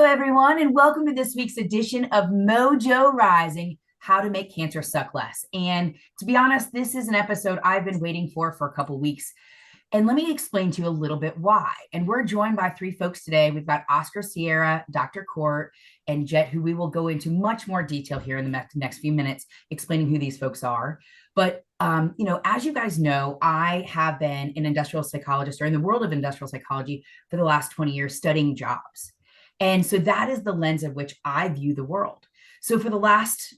everyone, and welcome to this week's edition of MOJO Rising, How to Make Cancer Suck Less. And to be honest, this is an episode I've been waiting for a couple weeks. And let me explain to you a little bit why. And we're joined by three folks today. We've got Oscar Sierra, Dr. Kort, and Jet, who we will go into much more detail here in the next few minutes, explaining who these folks are. But, as you guys know, I have been an industrial psychologist or in the world of industrial psychology for the last 20 years studying jobs. And so that is the lens of which I view the world. So for the last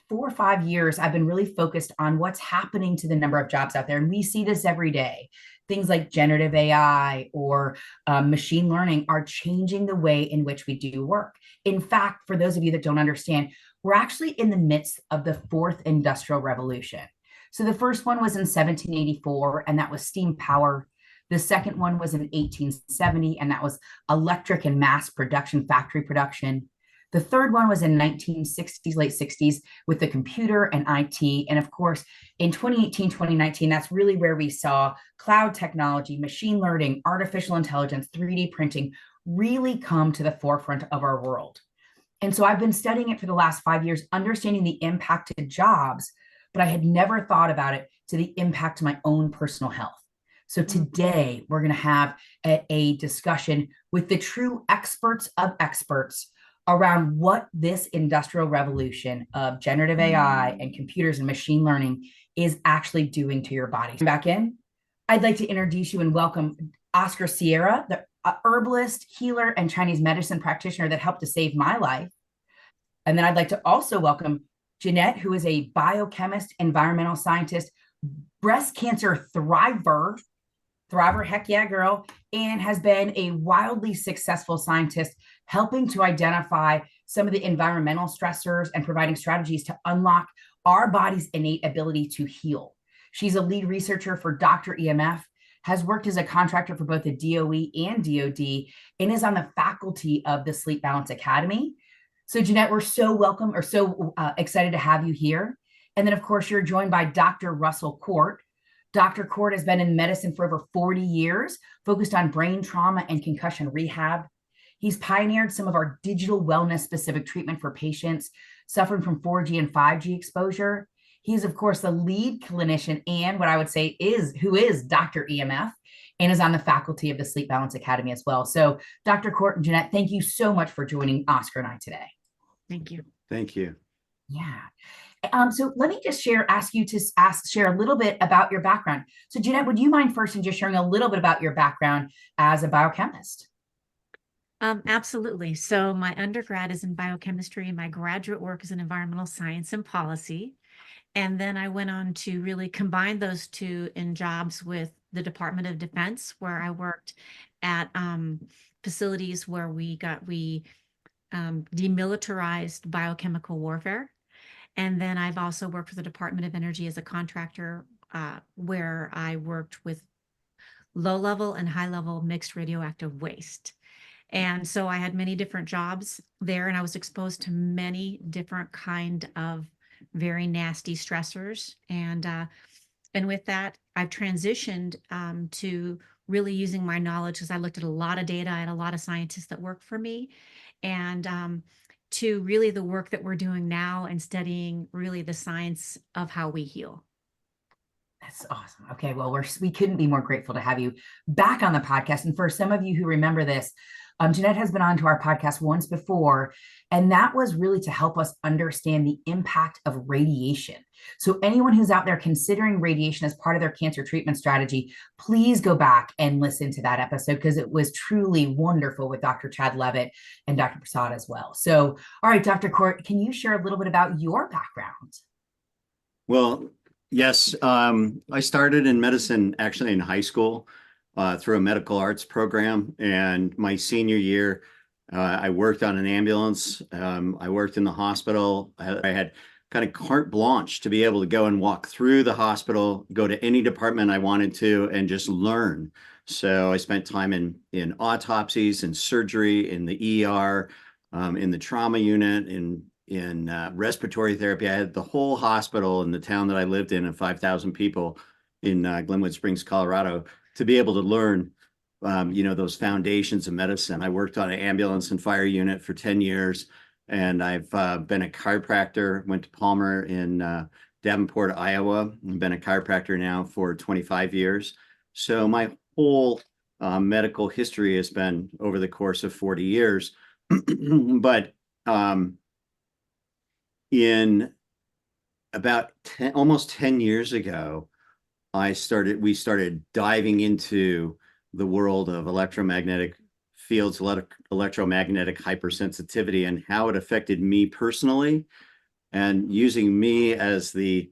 4 or 5 years, I've been really focused on what's happening to the number of jobs out there. And we see this every day. Things like generative AI or machine learning are changing the way in which we do work. In fact, for those of you that don't understand, we're actually in the midst of the fourth industrial revolution. So the first one was in 1784, and that was steam power. The second one was in 1870, and that was electric and mass production, factory production. The third one was in 1960s, late 60s with the computer and IT. And of course, in 2018, 2019, that's really where we saw cloud technology, machine learning, artificial intelligence, 3D printing really come to the forefront of our world. And so I've been studying it for the last 5 years, understanding the impact to jobs, but I had never thought about it to the impact to my own personal health. So today we're going to have a discussion with the true experts of experts around what this industrial revolution of generative AI and computers and machine learning is actually doing to your body. Back in, I'd like to introduce you and welcome Oscar Sierra, the herbalist, healer, and Chinese medicine practitioner that helped to save my life. And then I'd like to also welcome Joanette, who is a biochemist, environmental scientist, breast cancer thriver, heck yeah, girl, and has been a wildly successful scientist helping to identify some of the environmental stressors and providing strategies to unlock our body's innate ability to heal. She's a lead researcher for DoctorEMF, has worked as a contractor for both the DOE and DOD, and is on the faculty of the Sleep Balance Academy. So Joanette, we're so excited to have you here. And then of course, you're joined by Dr. Russell Kort. Dr. Kort has been in medicine for over 40 years, focused on brain trauma and concussion rehab. He's pioneered some of our digital wellness specific treatment for patients suffering from 4G and 5G exposure. He's, of course, the lead clinician and what I would say is DoctorEMF and is on the faculty of the Sleep Balance Academy as well. So Dr. Kort and Joanette, thank you so much for joining Oscar and I today. Thank you. Thank you. Yeah. So let me just ask you to share a little bit about your background. So Joanette, would you mind first in just sharing a little bit about your background as a biochemist? Absolutely. So my undergrad is in biochemistry and my graduate work is in environmental science and policy. And then I went on to really combine those two in jobs with the Department of Defense, where I worked at facilities where we demilitarized biochemical warfare. And then I've also worked for the Department of Energy as a contractor, where I worked with low-level and high-level mixed radioactive waste. And so I had many different jobs there, and I was exposed to many different kind of very nasty stressors. And with that, I've transitioned to really using my knowledge, because I looked at a lot of data. I had a lot of scientists that worked for me, and to really the work that we're doing now and studying really the science of how we heal. That's awesome. Okay, well, we couldn't be more grateful to have you back on the podcast. And for some of you who remember this, Joanette has been on to our podcast once before, and that was really to help us understand the impact of radiation. So anyone who's out there considering radiation as part of their cancer treatment strategy, please go back and listen to that episode, because it was truly wonderful with Dr. Chad Levitt and Dr. Prasad as well. So, all right, Dr. Kort, can you share a little bit about your background? Well, yes, I started in medicine actually in high school through a medical arts program. And my senior year, I worked on an ambulance. I worked in the hospital. I had kind of carte blanche to be able to go and walk through the hospital, go to any department I wanted to, and just learn. So I spent time in autopsies and surgery, in the ER, in the trauma unit, in respiratory therapy. I had the whole hospital in the town that I lived in of 5,000 people in Glenwood Springs, Colorado, to be able to learn those foundations of medicine. I worked on an ambulance and fire unit for 10 years, and I've been a chiropractor, went to Palmer in Davenport, Iowa. I've been a chiropractor now for 25 years. So my whole medical history has been over the course of 40 years. But in about almost 10 years ago, we started diving into the world of electromagnetic fields, electromagnetic hypersensitivity, and how it affected me personally, and using me as the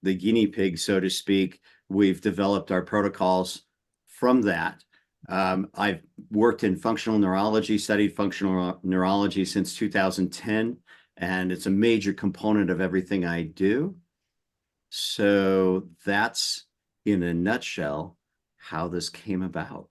guinea pig, so to speak. We've developed our protocols from that. I've worked in functional neurology, studied functional neurology since 2010, and it's a major component of everything I do. So that's, in a nutshell, how this came about.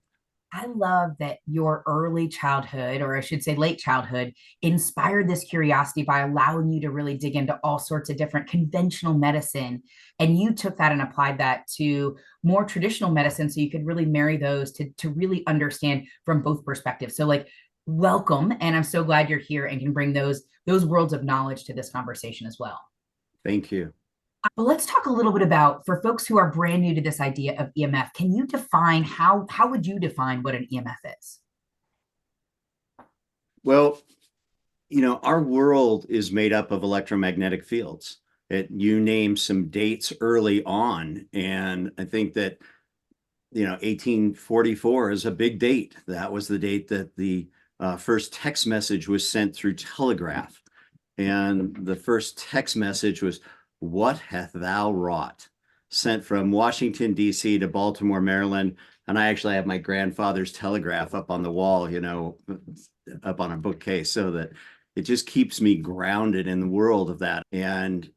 I love that your early childhood, or I should say late childhood, inspired this curiosity by allowing you to really dig into all sorts of different conventional medicine. And you took that and applied that to more traditional medicine so you could really marry those to really understand from both perspectives. So like, welcome. And I'm so glad you're here and can bring those worlds of knowledge to this conversation as well. Thank you. But let's talk a little bit about, for folks who are brand new to this idea of EMF, can you define how would you define what an EMF is? Well, our world is made up of electromagnetic fields. You name some dates early on, and I think that 1844 is a big date. That was the date that the first text message was sent through telegraph, and the first text message was, "What hath thou wrought?" Sent from Washington, D.C. to Baltimore, Maryland. And I actually have my grandfather's telegraph up on the wall, up on a bookcase, so that it just keeps me grounded in the world of that. And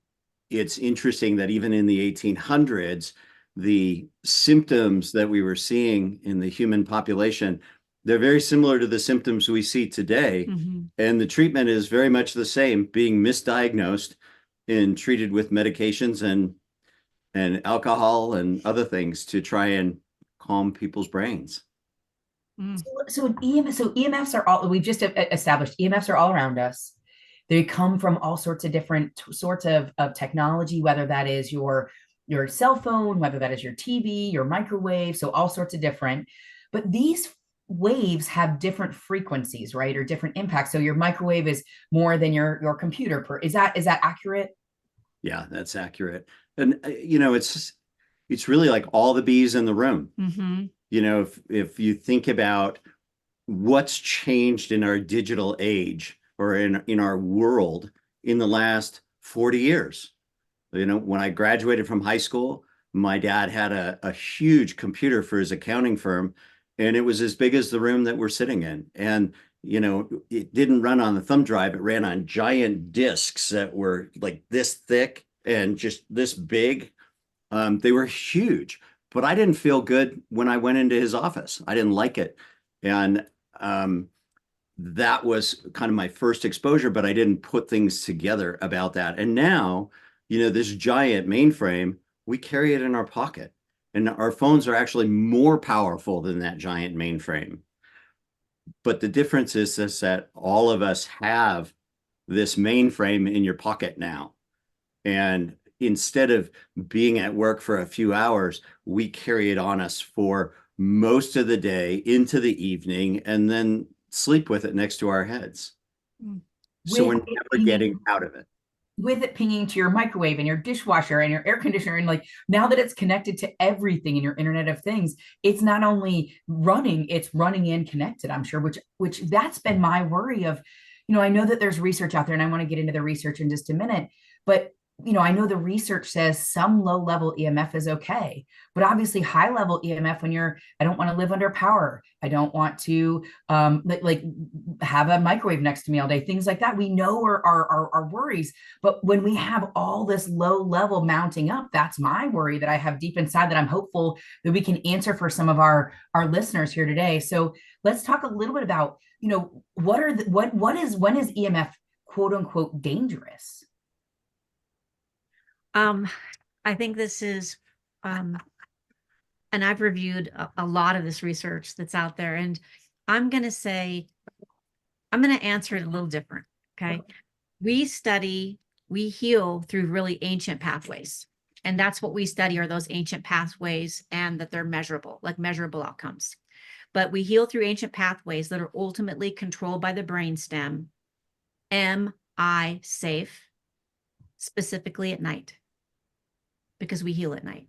it's interesting that even in the 1800s, the symptoms that we were seeing in the human population, they're very similar to the symptoms we see today. Mm-hmm. And the treatment is very much the same, being misdiagnosed and treated with medications and alcohol and other things to try and calm people's brains. So EMFs are all, we've just established EMFs are all around us. They come from all sorts of different sorts of technology, whether that is your cell phone, whether that is your TV, your microwave, so all sorts of different. But these waves have different frequencies, right? Or different impacts. So your microwave is more than your computer. Is that accurate? Yeah, that's accurate. And it's really like all the bees in the room. Mm-hmm. If you think about what's changed in our digital age or in our world in the last 40 years. When I graduated from high school, my dad had a huge computer for his accounting firm, and it was as big as the room that we're sitting in. And it didn't run on the thumb drive. It ran on giant discs that were like this thick and just this big. They were huge, but I didn't feel good when I went into his office. I didn't like it. And that was kind of my first exposure, but I didn't put things together about that. And now, this giant mainframe, we carry it in our pocket, and our phones are actually more powerful than that giant mainframe. But the difference is that all of us have this mainframe in your pocket now. And instead of being at work for a few hours, we carry it on us for most of the day into the evening, and then sleep with it next to our heads. So we're never getting out of it. With it pinging to your microwave and your dishwasher and your air conditioner, and like now that it's connected to everything in your Internet of Things, it's not only running, it's running and connected, I'm sure, which that's been my worry of, I know that there's research out there, and I want to get into the research in just a minute, but I know the research says some low level EMF is okay, but obviously high level EMF, when I don't want to live under power. I don't want to like have a microwave next to me all day, things like that. We know are worries, but when we have all this low level mounting up, that's my worry that I have deep inside, that I'm hopeful that we can answer for some of our listeners here today. So let's talk a little bit about, when is EMF quote unquote dangerous? I think this is an and I've reviewed a lot of this research that's out there, and I'm going to answer it a little different. Okay. We heal through really ancient pathways. And that's what we study, are those ancient pathways, and that they're measurable, like measurable outcomes. But we heal through ancient pathways that are ultimately controlled by the brainstem. Am I safe? Specifically at night, because we heal at night.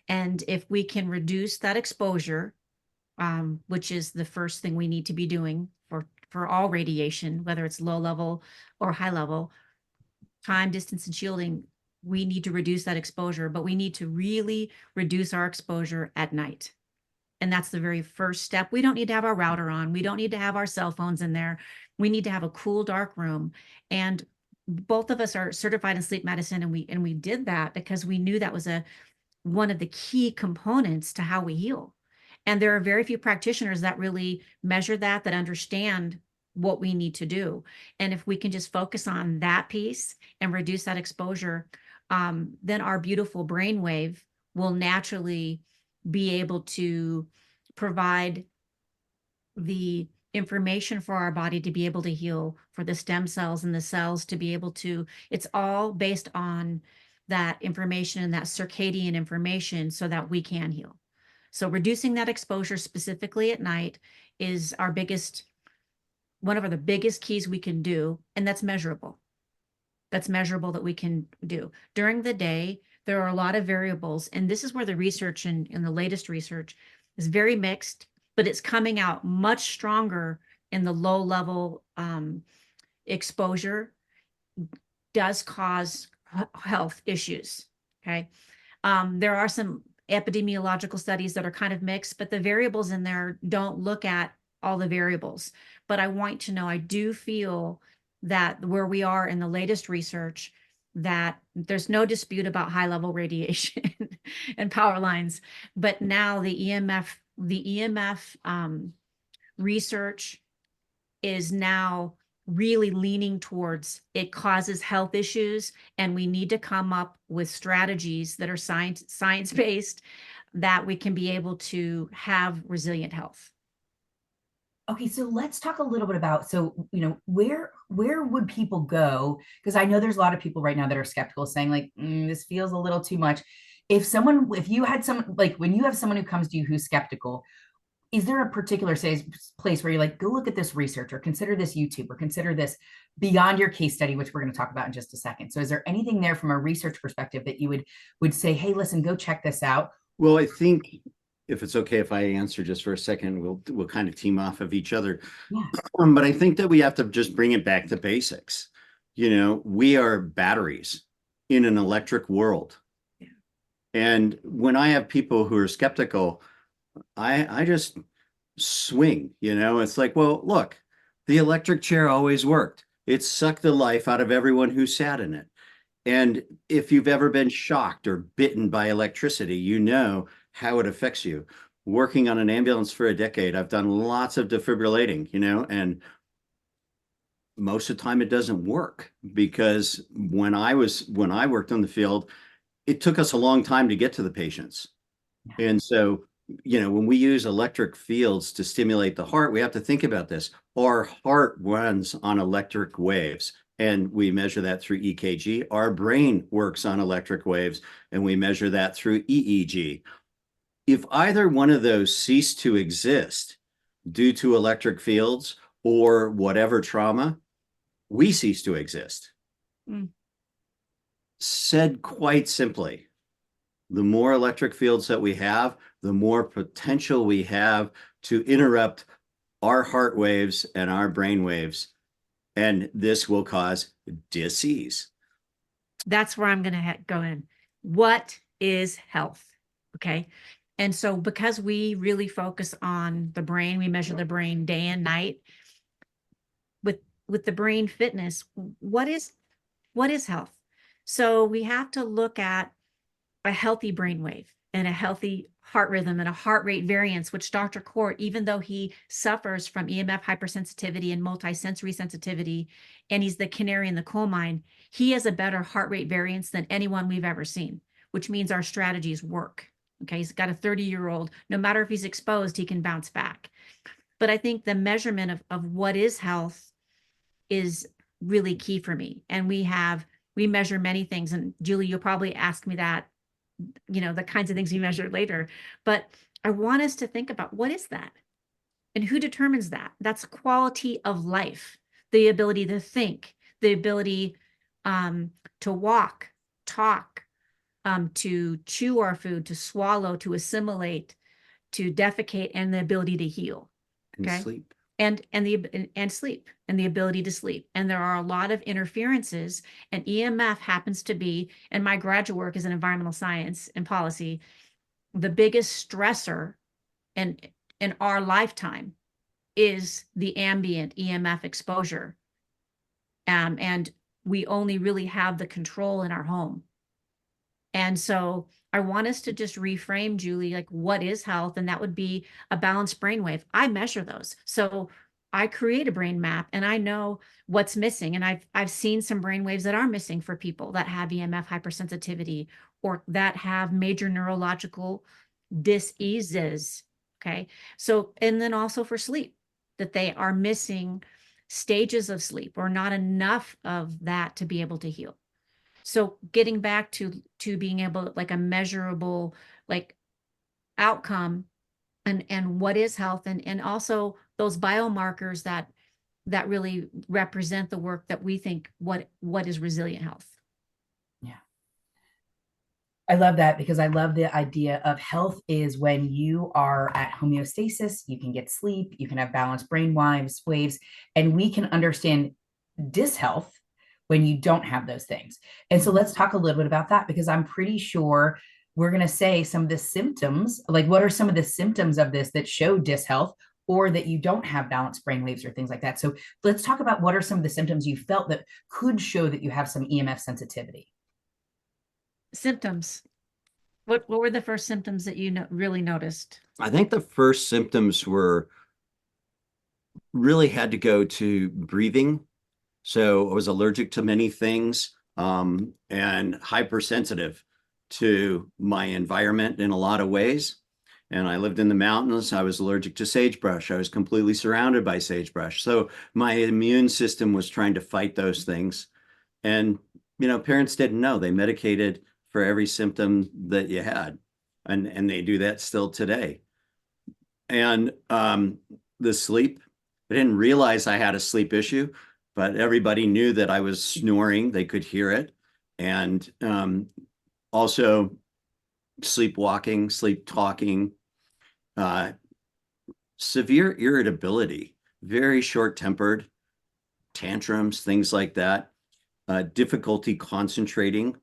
And if we can reduce that exposure, which is the first thing we need to be doing for all radiation, whether it's low level or high level, time, distance, and shielding, we need to reduce that exposure, but we need to really reduce our exposure at night. And that's the very first step. We don't need to have our router on. We don't need to have our cell phones in there. We need to have a cool, dark room. And both of us are certified in sleep medicine, and we did that because we knew that was one of the key components to how we heal. And there are very few practitioners that really measure that understand what we need to do. And if we can just focus on that piece and reduce that exposure, then our beautiful brainwave will naturally be able to provide the information for our body to be able to heal, for the stem cells and the cells to be able to, it's all based on that information and that circadian information so that we can heal. So reducing that exposure specifically at night is one of the biggest keys we can do, and that's measurable. That's measurable that we can do. During the day, there are a lot of variables, and this is where the research in the latest research is very mixed, but it's coming out much stronger in the low level exposure does cause health issues. Okay. There are some epidemiological studies that are kind of mixed, but the variables in there don't look at all the variables. But I want to know, I do feel that where we are in the latest research, that there's no dispute about high level radiation and power lines, but now the EMF research is now really leaning towards it causes health issues, and we need to come up with strategies that are science-based that we can be able to have resilient health. Okay, so let's talk a little bit about, where would people go? Because I know there's a lot of people right now that are skeptical, saying like, this feels a little too much. If you had someone, like when you have someone who comes to you who's skeptical, is there a particular place where you're like, go look at this research, or consider this YouTube, or consider this beyond your case study, which we're going to talk about in just a second? So is there anything there from a research perspective that you would say, hey, listen, go check this out? Well, I think if it's okay if I answer just for a second, we'll kind of team off of each other. Yeah. But I think that we have to just bring it back to basics. We are batteries in an electric world. Yeah. And when I have people who are skeptical, I just swing, it's like, well, look, the electric chair always worked. It sucked the life out of everyone who sat in it. And if you've ever been shocked or bitten by electricity, you know how it affects you. Working on an ambulance for a decade, I've done lots of defibrillating, and most of the time it doesn't work, because when I worked on the field, it took us a long time to get to the patients. Yeah. And so, when we use electric fields to stimulate the heart, we have to think about this. Our heart runs on electric waves, and we measure that through EKG. Our brain works on electric waves, and we measure that through EEG. If either one of those cease to exist due to electric fields or whatever trauma, we cease to exist. Said quite simply, the more electric fields that we have, the more potential we have to interrupt our heart waves and our brain waves, and this will cause disease. That's where I'm going to go in. What is health? Okay. And so because we really focus on the brain, we measure the brain day and night. With the brain fitness, what is health? So we have to look at a healthy brainwave and a healthy heart rhythm and a heart rate variance, which Dr. Kort, even though he suffers from EMF hypersensitivity and multisensory sensitivity, and he's the canary in the coal mine, he has a better heart rate variance than anyone we've ever seen, which means our strategies work. Okay, he's got a 30-year-old. No matter if he's exposed, he can bounce back. But I think the measurement of what is health is really key for me. And we measure many things. And Julie, you'll probably ask me that, the kinds of things we measure later. But I want us to think about, what is that? And who determines that? That's quality of life, the ability to think, the ability to walk, talk, to chew our food, to swallow, to assimilate, to defecate, and the ability to heal. And Okay. sleep. And sleep, and the ability to sleep. And there are a lot of interferences, and EMF happens to be, and my graduate work is in environmental science and policy, the biggest stressor in our lifetime is the ambient EMF exposure. And we only really have the control in our home. And so I want us to just reframe, Julie, like, what is health? And that would be a balanced brainwave. I measure those. So I create a brain map and I know what's missing. And I've seen some brain waves that are missing for people that have EMF hypersensitivity or that have major neurological diseases. Okay. So, and then also for sleep, that they are missing stages of sleep or not enough of that to be able to heal. So getting back to being able, like, a measurable, like, outcome and what is health, and also those biomarkers that really represent the work that we think what is resilient health. Yeah. I love that, because I love the idea of health is when you are at homeostasis, you can get sleep, you can have balanced brain waves, and we can understand dishealth when you don't have those things. And so let's talk a little bit about that, because I'm pretty sure we're going to say some of the symptoms, like what are some of the symptoms of this that show dishealth, or that you don't have balanced brain waves or things like that. So let's talk about what are some of the symptoms you felt that could show that you have some EMF sensitivity. Symptoms. What were the first symptoms that you really noticed? I think the first symptoms were really had to go to breathing. So I was allergic to many things and hypersensitive to my environment in a lot of ways. And I lived in the mountains. I was allergic to sagebrush. I was completely surrounded by sagebrush. So my immune system was trying to fight those things. And, parents didn't know. They medicated for every symptom that you had. And they do that still today. And the sleep, I didn't realize I had a sleep issue, but everybody knew that I was snoring. They could hear it. And also sleepwalking, sleep talking, severe irritability, very short-tempered, tantrums, things like that, difficulty concentrating.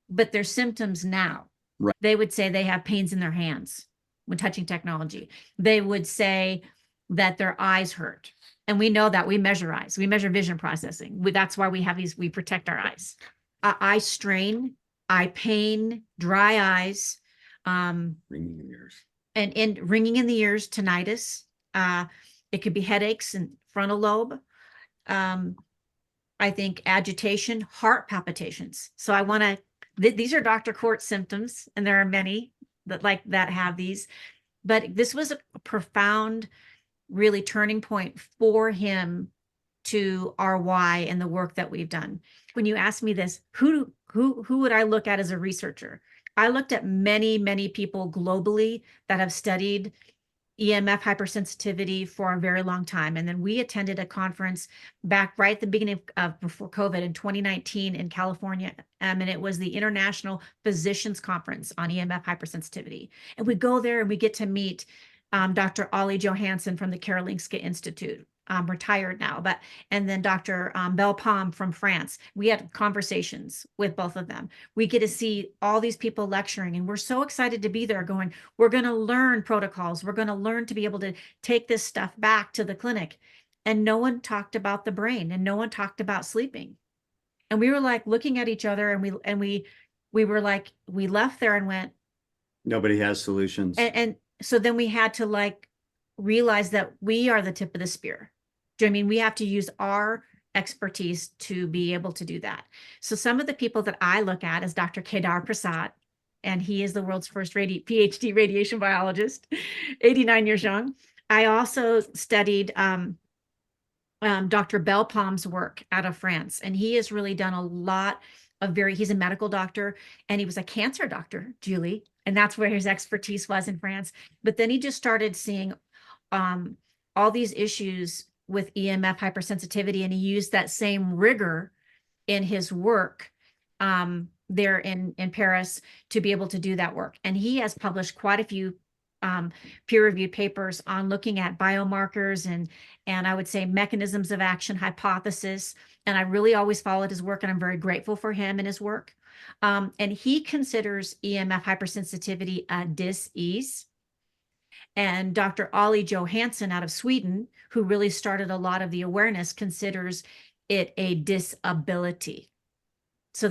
But their symptoms now, Right. They would say they have pains in their hands when touching technology. They would say that their eyes hurt. And we know that we measure eyes, we measure vision processing. That's why we have these, we protect our eyes. Eye strain, eye pain, dry eyes, Ringing in the ears. and ringing in the ears, tinnitus. It could be headaches and frontal lobe. I think agitation, heart palpitations. So I want to, these are Dr. Kort symptoms, and there are many that have these, but this was a profound, really turning point for him to our why and the work that we've done. When you ask me this, who would I look at as a researcher? I looked at many, many people globally that have studied EMF hypersensitivity for a very long time. And then we attended a conference back right at the beginning of before COVID in 2019 in California. And it was the International Physicians Conference on EMF hypersensitivity. And we go there and we get to meet Dr. Ollie Johansson from the Karolinska Institute, retired now, and then Dr. Belpom from France. We had conversations with both of them. We get to see all these people lecturing, and we're so excited to be there going, we're going to learn protocols. We're going to learn to be able to take this stuff back to the clinic. And no one talked about the brain, and no one talked about sleeping. And we were like looking at each other, and we were like, we left there and went, nobody has solutions. And so then we had to realize that we are the tip of the spear. Do you know what I mean? We have to use our expertise to be able to do that. So some of the people that I look at is Dr. Kedar Prasad. and he is the world's first PhD radiation biologist, 89 years young. I also studied Dr. Belpom's work out of France, and he has really done a lot of he's a medical doctor, and he was a cancer doctor, Julie, and that's where his expertise was in France. But then he just started seeing all these issues with EMF hypersensitivity, and he used that same rigor in his work there in Paris to be able to do that work. And he has published quite a few peer-reviewed papers on looking at biomarkers and I would say mechanisms of action, hypothesis. And I really always followed his work, and I'm very grateful for him and his work. And he considers EMF hypersensitivity a dis-ease. And Dr. Ollie Johansson out of Sweden, who really started a lot of the awareness, considers it a disability. So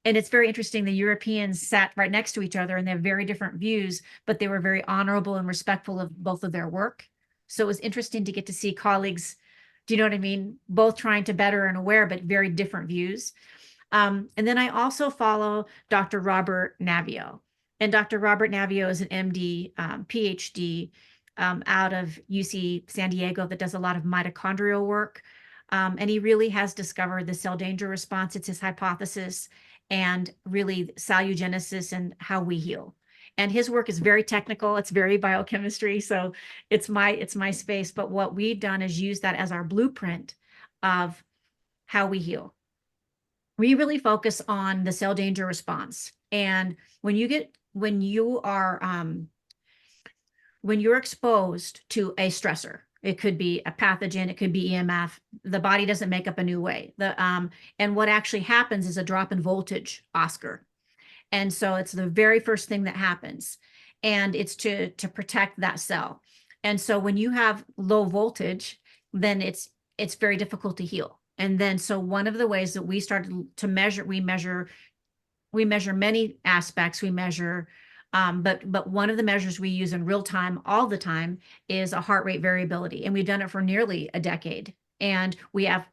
and it's very interesting, the Europeans sat right next to each other and they have very different views, but they were very honorable and respectful of both of their work. So it was interesting to get to see colleagues, do you know what I mean? Both trying to better and aware, but very different views. And then I also follow Dr. Robert Navio. And Dr. Robert Navio is an MD, PhD out of UC San Diego that does a lot of mitochondrial work. And he really has discovered the cell danger response. It's his hypothesis, and really cellulogenesis and how we heal. And his work is very technical. It's very biochemistry. So it's my space. But what we've done is use that as our blueprint of how we heal. We really focus on the cell danger response. And when you're exposed to a stressor, it could be a pathogen, it could be EMF. The body doesn't make up a new way. And what actually happens is a drop in voltage, Oscar. And so it's the very first thing that happens. And it's to protect that cell. And so when you have low voltage, then it's very difficult to heal. And then so one of the ways that we started to measure, we measure many aspects. We measure but one of the measures we use in real time all the time is a heart rate variability. And we've done it for nearly a decade. And we have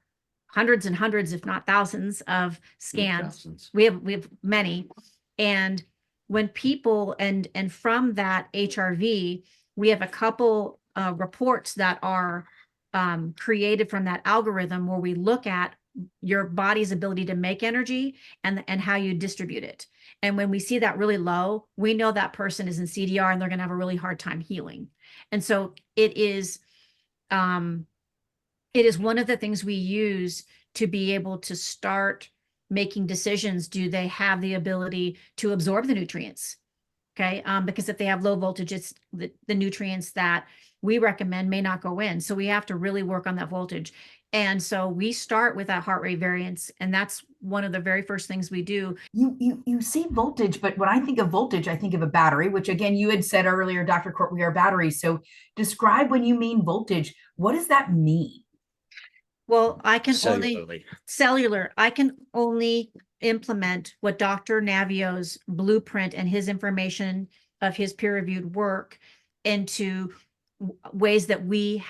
hundreds and hundreds, if not thousands of scans. We have many. And when people, and from that HRV, we have a couple reports that are created from that algorithm where we look at your body's ability to make energy and how you distribute it. And when we see that really low, we know that person is in CDR and they're going to have a really hard time healing. And so it is one of the things we use to be able to start making decisions. Do they have the ability to absorb the nutrients? Okay. Because if they have low voltage, it's the nutrients that we recommend may not go in. So we have to really work on that voltage. And so we start with that heart rate variance, and that's one of the very first things we do. You say voltage, but when I think of voltage, I think of a battery, which again, you had said earlier, Dr. Kort, we are batteries. So describe when you mean voltage, what does that mean? Well, I can only implement what Dr. Navio's blueprint and his information of his peer-reviewed work into ways that we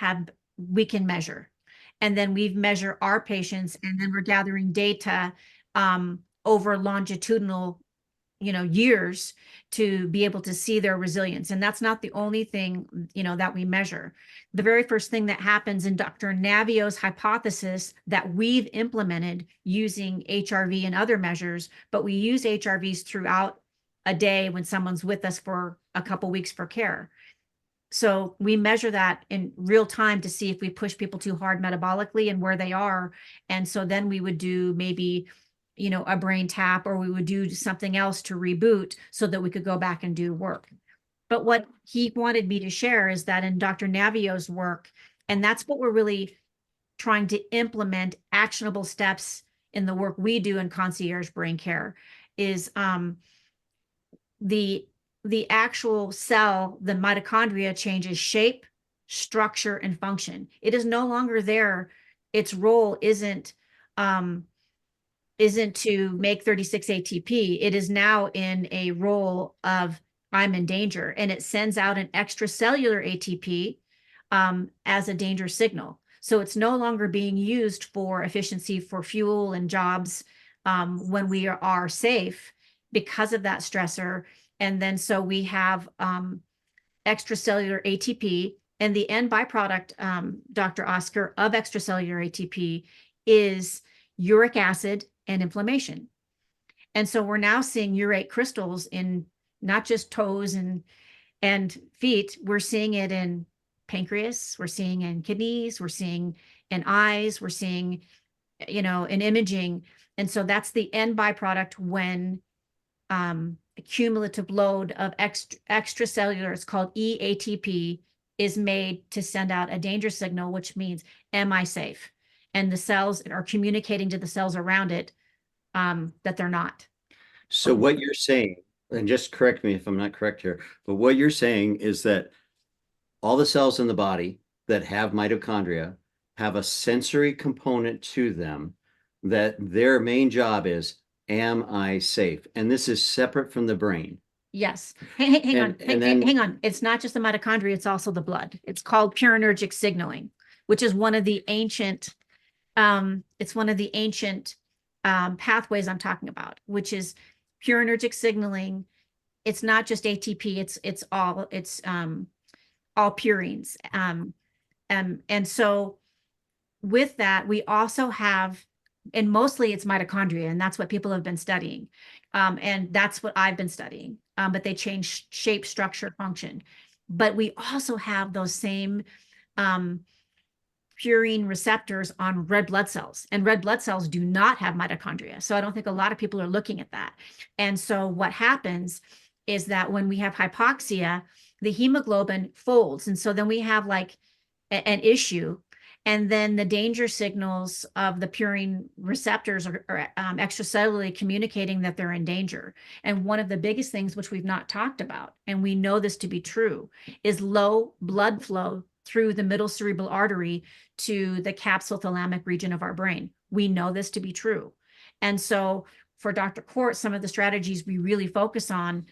can measure. And then we measure our patients, and then we're gathering data over longitudinal, years to be able to see their resilience. And that's not the only thing, that we measure. The very first thing that happens in Dr. Navio's hypothesis that we've implemented using HRV and other measures, but we use HRVs throughout a day when someone's with us for a couple weeks for care. So we measure that in real time to see if we push people too hard metabolically and where they are. And so then we would do maybe, a brain tap, or we would do something else to reboot so that we could go back and do work. But what he wanted me to share is that in Dr. Navio's work, and that's what we're really trying to implement, actionable steps in the work we do in concierge brain care, is the actual cell, the mitochondria, changes shape, structure, and function. It is no longer there. Its role isn't to make 36 ATP. It is now in a role of I'm in danger, and it sends out an extracellular ATP as a danger signal. So it's no longer being used for efficiency for fuel and jobs when we are safe. because of that stressor. And then so we have extracellular ATP, and the end byproduct, Dr. Oscar, of extracellular ATP is uric acid and inflammation. And so we're now seeing urate crystals in not just toes and feet, we're seeing it in pancreas, we're seeing in kidneys, we're seeing in eyes, we're seeing, in imaging. And so that's the end byproduct when a cumulative load of extracellular, it's called eATP, is made to send out a danger signal, which means, am I safe? And the cells are communicating to the cells around it that they're not. So what you're saying, and just correct me if I'm not correct here, but what you're saying is that all the cells in the body that have mitochondria have a sensory component to them, that their main job is, am I safe? And this is separate from the brain. Yes. Hang on. It's not just the mitochondria, it's also the blood. It's called purinergic signaling, which is one of the ancient, pathways I'm talking about, which is purinergic signaling. It's not just ATP, it's all purines. And so with that, we also have, and mostly it's mitochondria, and that's what people have been studying. And that's what I've been studying, but they change shape, structure, function. But we also have those same purine receptors on red blood cells, and red blood cells do not have mitochondria. So I don't think a lot of people are looking at that. And so what happens is that when we have hypoxia, the hemoglobin folds. And so then we have like an issue. And then the danger signals of the purine receptors are extracellularly communicating that they're in danger. And one of the biggest things, which we've not talked about, and we know this to be true, is low blood flow through the middle cerebral artery to the capsule-thalamic region of our brain. We know this to be true. And so for Dr. Kort, some of the strategies we really focus on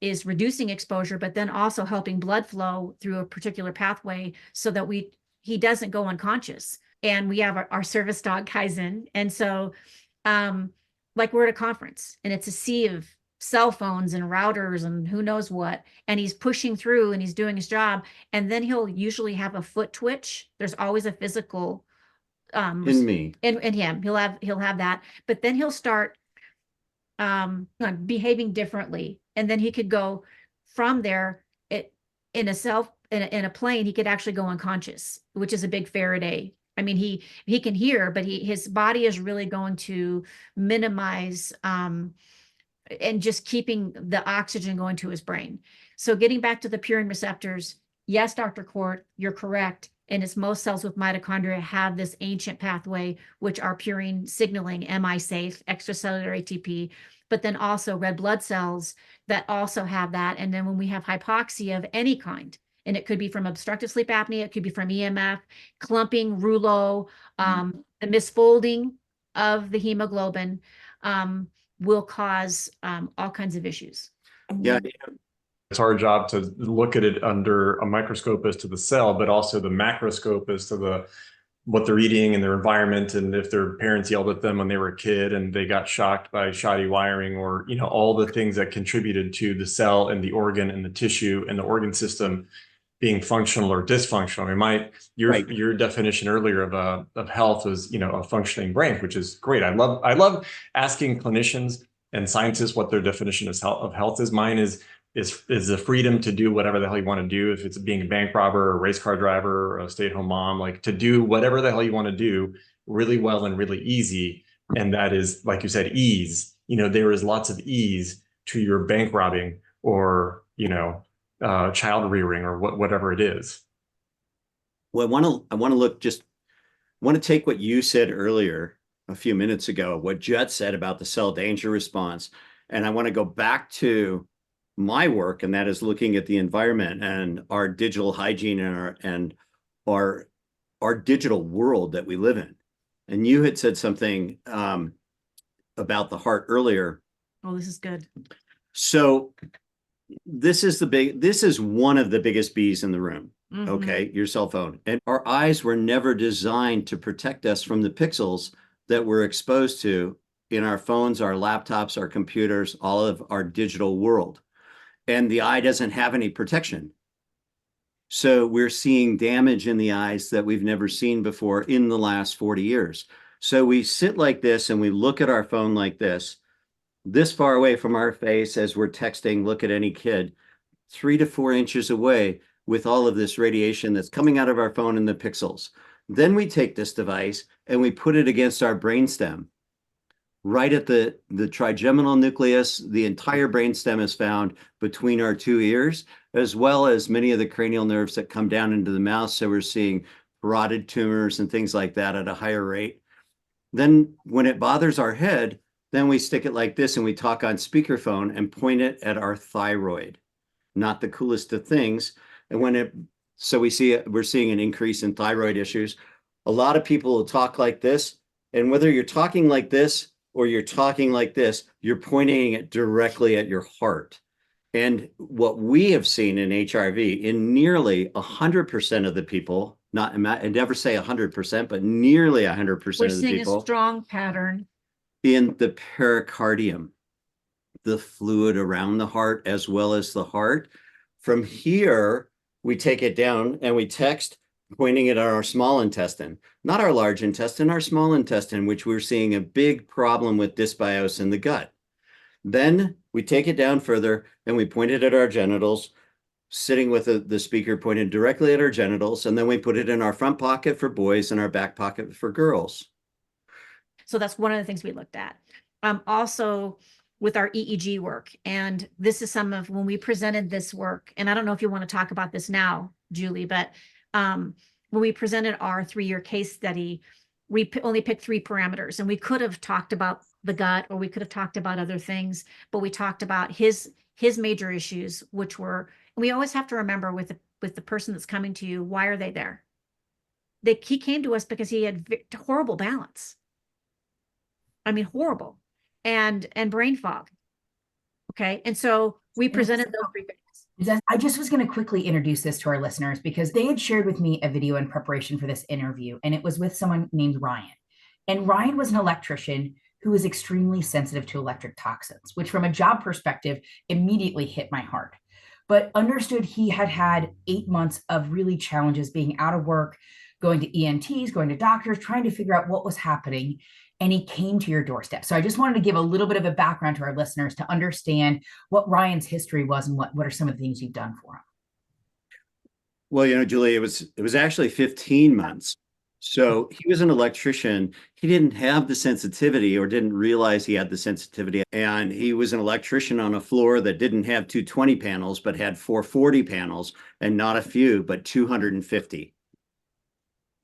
is reducing exposure, but then also helping blood flow through a particular pathway so that he doesn't go unconscious. And we have our service dog Kaizen. And so like we're at a conference and it's a sea of cell phones and routers and who knows what, and he's pushing through and he's doing his job. And then he'll usually have a foot twitch. There's always a physical in me. In him. He'll have that, but then he'll start behaving differently. And then he could go from there in a plane, he could actually go unconscious, which is a big Faraday. I mean, he can hear, but his body is really going to minimize and just keeping the oxygen going to his brain. So getting back to the purine receptors, yes, Dr. Kort, you're correct. And it's most cells with mitochondria have this ancient pathway, which are purine signaling, am I safe, extracellular ATP, but then also red blood cells that also have that. And then when we have hypoxia of any kind, and it could be from obstructive sleep apnea, it could be from EMF, clumping, rouleau, the misfolding of the hemoglobin will cause all kinds of issues. Yeah. It's our job to look at it under a microscope as to the cell, but also the macroscope as to what they're eating and their environment, and if their parents yelled at them when they were a kid and they got shocked by shoddy wiring, or all the things that contributed to the cell and the organ and the tissue and the organ system being functional or dysfunctional. I mean, your definition earlier of health was a functioning brain, which is great. I love asking clinicians and scientists what their definition of health is. Mine is the freedom to do whatever the hell you want to do. If it's being a bank robber, or a race car driver, or a stay-at-home mom, like to do whatever the hell you want to do really well and really easy. And that is, like you said, ease. There is lots of ease to your bank robbing or, child rearing or whatever it is. Well, I want to take what you said earlier a few minutes ago, what Jet said about the cell danger response. And I want to go back to my work, and that is looking at the environment and our digital hygiene and our digital world that we live in. And you had said something about the heart earlier. Oh, this is good. So this is one of the biggest bees in the room. Mm-hmm. Okay, your cell phone. And our eyes were never designed to protect us from the pixels that we're exposed to in our phones, our laptops, our computers, all of our digital world. And the eye doesn't have any protection. So we're seeing damage in the eyes that we've never seen before in the last 40 years. So we sit like this and we look at our phone like this far away from our face as we're texting, look at any kid, 3 to 4 inches away with all of this radiation that's coming out of our phone in the pixels. Then we take this device and we put it against our brainstem. Right at the trigeminal nucleus, the entire brainstem is found between our 2 ears, as well as many of the cranial nerves that come down into the mouth. So we're seeing parotid tumors and things like that at a higher rate. Then when it bothers our head, then we stick it like this and we talk on speakerphone and point it at our thyroid. Not the coolest of things. And so we're seeing an increase in thyroid issues. A lot of people will talk like this, and whether you're talking like this or you're talking like this, you're pointing it directly at your heart. And what we have seen in HRV, in nearly 100% of the people, I never say 100%, but nearly 100% We're of the seeing people, a strong pattern. in the pericardium, the fluid around the heart as well as the heart. From here, we take it down and we text, pointing it at our small intestine, not our large intestine, our small intestine, which we're seeing a big problem with dysbiose in the gut. Then we take it down further and we point it at our genitals, sitting with the speaker pointed directly at our genitals. And then we put it in our front pocket for boys and our back pocket for girls. So that's one of the things we looked at. Also with our EEG work. And this is some of when we presented this work. And I don't know if you want to talk about this now, Julie, but when we presented our 3-year case study, we only picked 3 parameters, and we could have talked about the gut, or we could have talked about other things, but we talked about his major issues, which were, and we always have to remember with the person that's coming to you, why are they there? He came to us because he had horrible balance. I mean, horrible, and brain fog. Okay. And so we presented those 3 things. I just was going to quickly introduce this to our listeners because they had shared with me a video in preparation for this interview, and it was with someone named Ryan. And Ryan was an electrician who was extremely sensitive to electric toxins, which from a job perspective immediately hit my heart. But understood he had had 8 months of really challenges being out of work, going to ENTs, going to doctors, trying to figure out what was happening. And he came to your doorstep. So I just wanted to give a little bit of a background to our listeners to understand what Ryan's history was and what are some of the things you've done for him. Well, Julie, it was actually 15 months. So he was an electrician. He didn't have the sensitivity or didn't realize he had the sensitivity. And he was an electrician on a floor that didn't have 220 panels, but had 440 panels, and not a few, but 250.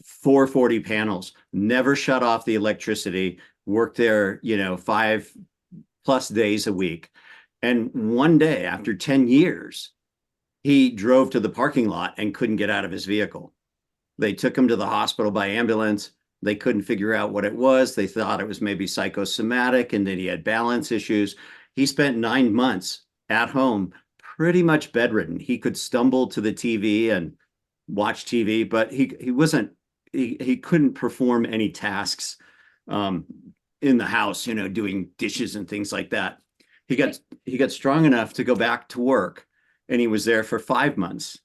440 panels, never shut off the electricity, worked there, 5+ days a week. And one day after 10 years, he drove to the parking lot and couldn't get out of his vehicle. They took him to the hospital by ambulance. They couldn't figure out what it was. They thought it was maybe psychosomatic and that he had balance issues. He spent 9 months at home, pretty much bedridden. He could stumble to the TV and watch TV, but he couldn't perform any tasks in the house, doing dishes and things like that. He got strong enough to go back to work, and he was there for 5 months.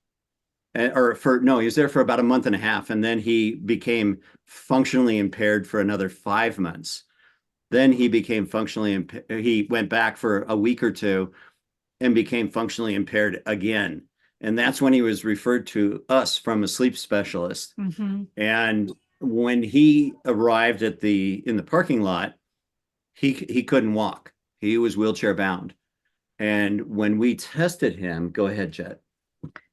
He was there for about a month and a half, and then he became functionally impaired for another 5 months. Then he became functionally impaired. He went back for a week or 2 and became functionally impaired again. And that's when he was referred to us from a sleep specialist. Mm-hmm. And when he arrived in the parking lot, he couldn't walk. He was wheelchair bound. And when we tested him, go ahead, Jet.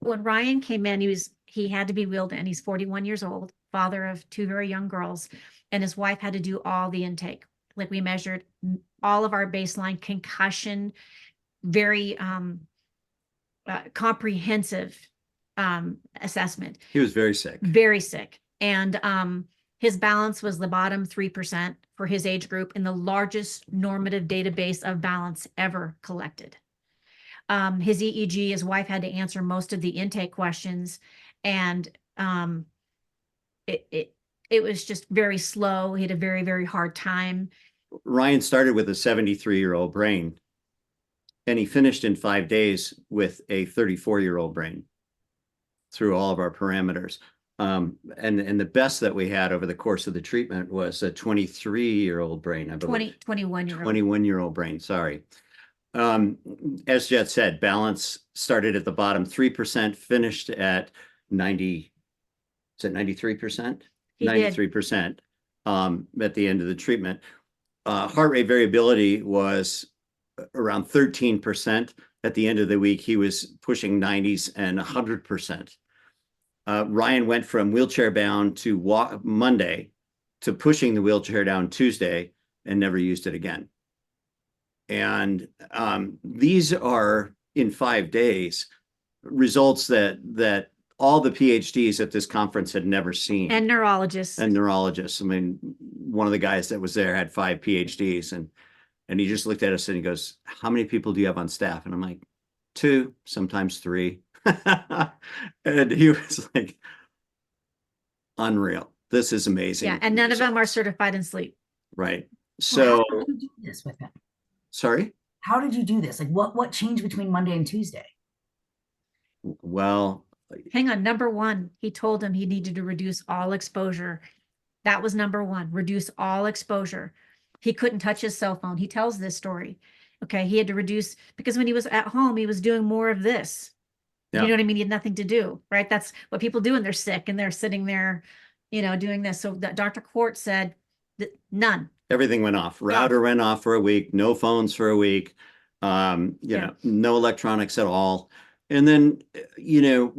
When Ryan came in, he had to be wheeled in. He's 41 years old, father of 2 very young girls, and his wife had to do all the intake. Like, we measured all of our baseline concussion, very comprehensive assessment. He was very sick. Very sick. And his balance was the bottom 3% for his age group in the largest normative database of balance ever collected. His EEG, his wife had to answer most of the intake questions, and it was just very slow. He had a very, very hard time. Ryan started with a 73-year-old brain, and he finished in 5 days with a 34-year-old brain through all of our parameters. And the best that we had over the course of the treatment was a 23-year-old brain, I believe. 21-year-old. 21-year-old brain, sorry. As Jet said, balance started at the bottom, 3%, finished at 90, is it 93%? He did. 93% at the end of the treatment. Heart rate variability was around 13%. At the end of the week, he was pushing 90s and 100%. Ryan went from wheelchair bound to Monday to pushing the wheelchair down Tuesday and never used it again. And these are, in 5 days, results that all the PhDs at this conference had never seen. And neurologists. And neurologists. I mean, one of the guys that was there had 5 PhDs, and he just looked at us and he goes, "How many people do you have on staff?" And I'm like, 2, sometimes 3. And he was like, unreal. This is amazing. Yeah, and none of them are certified in sleep. Right. So, how did you do this with him? Sorry? How did you do this? Like, what changed between Monday and Tuesday? Well, Hang on. Number 1, he told him he needed to reduce all exposure. That was number 1, reduce all exposure. He couldn't touch his cell phone. He tells this story. Okay. He had to reduce, because when he was at home, he was doing more of this. Yeah. You know what I mean? He had nothing to do, right? That's what people do when they're sick and they're sitting there, you know, doing this. So that Dr. Kort said that none. everything went off. Router went off for a week, no phones for a week, you know, no electronics at all. And then, you know,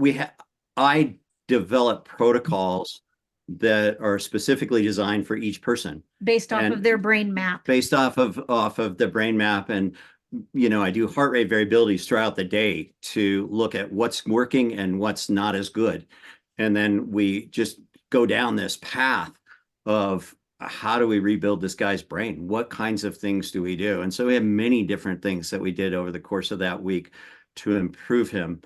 I developed protocols that are specifically designed for each person. Based off of their brain map. Based off of the brain map. And, you know, I do heart rate variabilities throughout the day to look at what's working and what's not as good. And then we just go down this path of how do we rebuild this guy's brain? What kinds of things do we do? And so we have many different things that we did over the course of that week to improve him.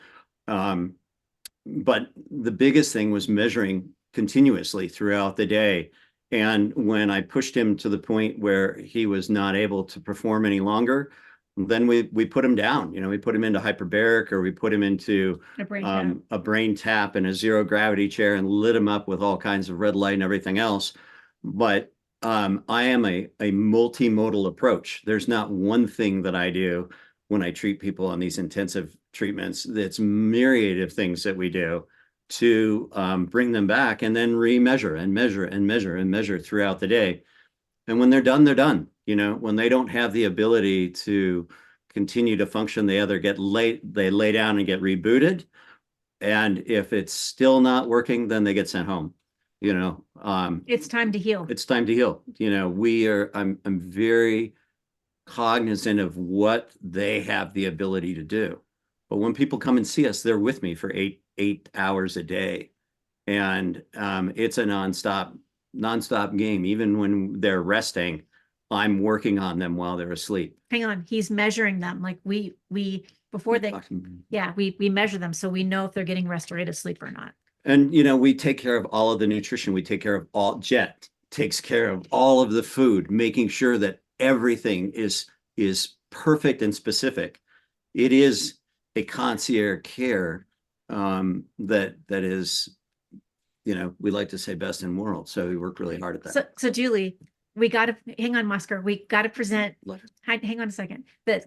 But the biggest thing was measuring continuously throughout the day. And when I pushed him to the point where he was not able to perform any longer, then we put him down. You know, we put him into hyperbaric, or we put him into a brain tap in a zero gravity chair and lit him up with all kinds of red light and everything else. But I am a multimodal approach. There's not one thing that I do when I treat people on these intensive treatments. It's myriad of things that we do to bring them back, and then remeasure and measure and measure and measure throughout the day. And when they're done, they're done. You know, when they don't have the ability to continue to function, they either they lay down and get rebooted. And if it's still not working, then they get sent home. You know, it's time to heal. It's time to heal. You know, I'm very cognizant of what they have the ability to do. But when people come and see us, they're with me for eight hours a day. And it's a nonstop game. Even when they're resting, I'm working on them while they're asleep. Hang on. He's measuring them. Like we before they, we measure them. So we know if they're getting restorative sleep or not. And, you know, we take care of all of the nutrition. We take care of Jet takes care of all of the food, making sure that everything is perfect and specific. It is a concierge care that is, you know, we like to say best in the world. So we work really hard at that. So Julie, we got to hang on, Oscar. We got to present. Hang on a second. That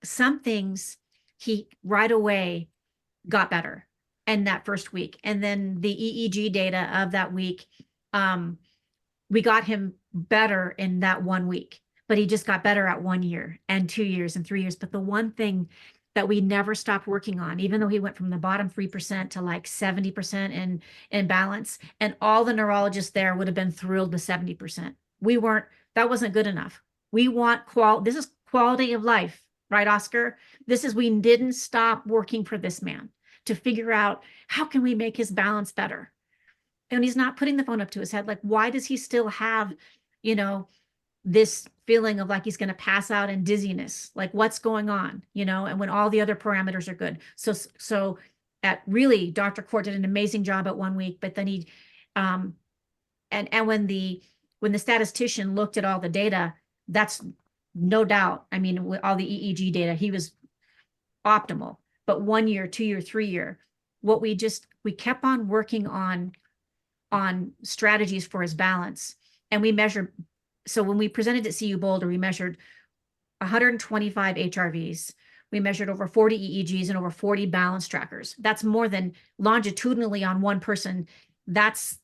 some things he right away got better in that first week, and then the EEG data of that week, we got him better in that 1 week. But he just got better at 1 year and 2 years and 3 years. But the one thing that we never stopped working on, even though he went from the bottom 3% to like 70% in balance, and all the neurologists there would have been thrilled with 70%. That wasn't good enough. We want this is quality of life, right, Oscar? We didn't stop working for this man to figure out how can we make his balance better. And he's not putting the phone up to his head. Like, why does he still have, you know, this feeling of like he's going to pass out and dizziness? Like, what's going on, you know? And when all the other parameters are good. So at really, Dr. Kort did an amazing job at 1 week, but then he, and when the statistician looked at all the data, that's no doubt. I mean, with all the EEG data, he was optimal. But 1 year, 2 year, 3 year, we kept on working on strategies for his balance. And we measured, so when we presented at CU Boulder, we measured 125 HRVs. We measured over 40 EEGs and over 40 balance trackers. That's more than longitudinally on one person. That's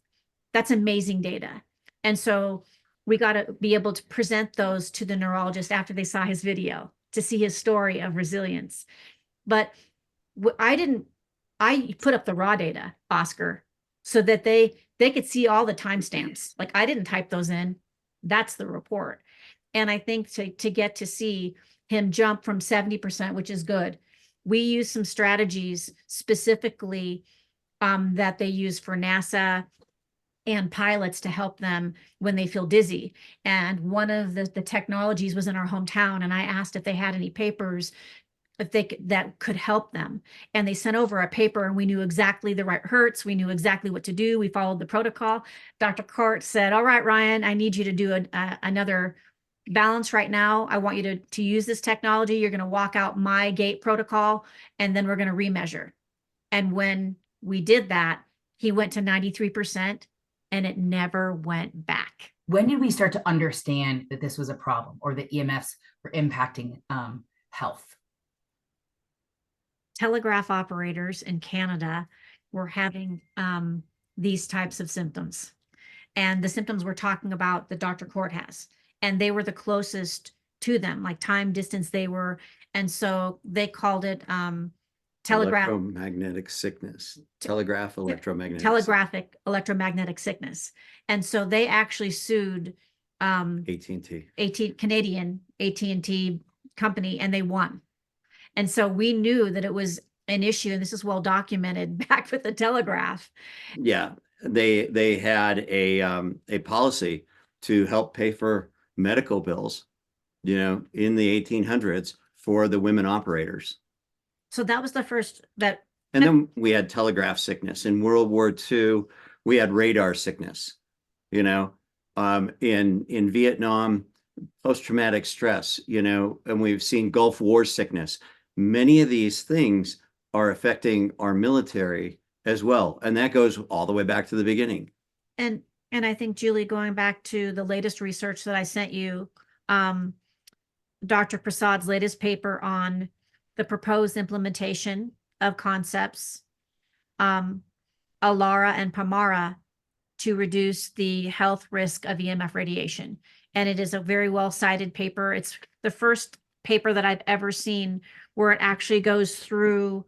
amazing data. And so we got to be able to present those to the neurologist after they saw his video to see his story of resilience. But I put up the raw data, Oscar, so that they could see all the timestamps. Like, I didn't type those in. That's the report. And I think to get to see him jump from 70%, which is good, we use some strategies specifically that they use for NASA and pilots to help them when they feel dizzy. And one of the technologies was in our hometown, and I asked if they had any papers that could help them. And they sent over a paper, and we knew exactly the right hertz. We knew exactly what to do. We followed the protocol. Dr. Kort said, all right, Ryan, I need you to do another balance right now. I want you to use this technology. You're going to walk out my gate protocol, and then we're going to remeasure. And when we did that, he went to 93%, and it never went back. When did we start to understand that this was a problem, or that EMFs were impacting health? Telegraph operators in Canada were having these types of symptoms. And the symptoms we're talking about that Dr. Kort has. And they were the closest to them, like time, distance they were. And so they called it electromagnetic sickness. Telegraphic electromagnetic sickness. And so they actually sued AT&T. Canadian AT&T company, and they won. And so we knew that it was an issue, and this is well documented back with the Telegraph. Yeah, they had a policy to help pay for medical bills, in the 1800s for the women operators. So that was the first that. And then we had telegraph sickness. In World War II, we had radar sickness. In Vietnam, post-traumatic stress. And we've seen Gulf War sickness. Many of these things are affecting our military as well. And that goes all the way back to the beginning. And I think, Julie, going back to the latest research that I sent you, Dr. Prasad's latest paper on the proposed implementation of concepts, ALARA and PAMARA, to reduce the health risk of EMF radiation. And it is a very well cited paper. It's the first paper that I've ever seen where it actually goes through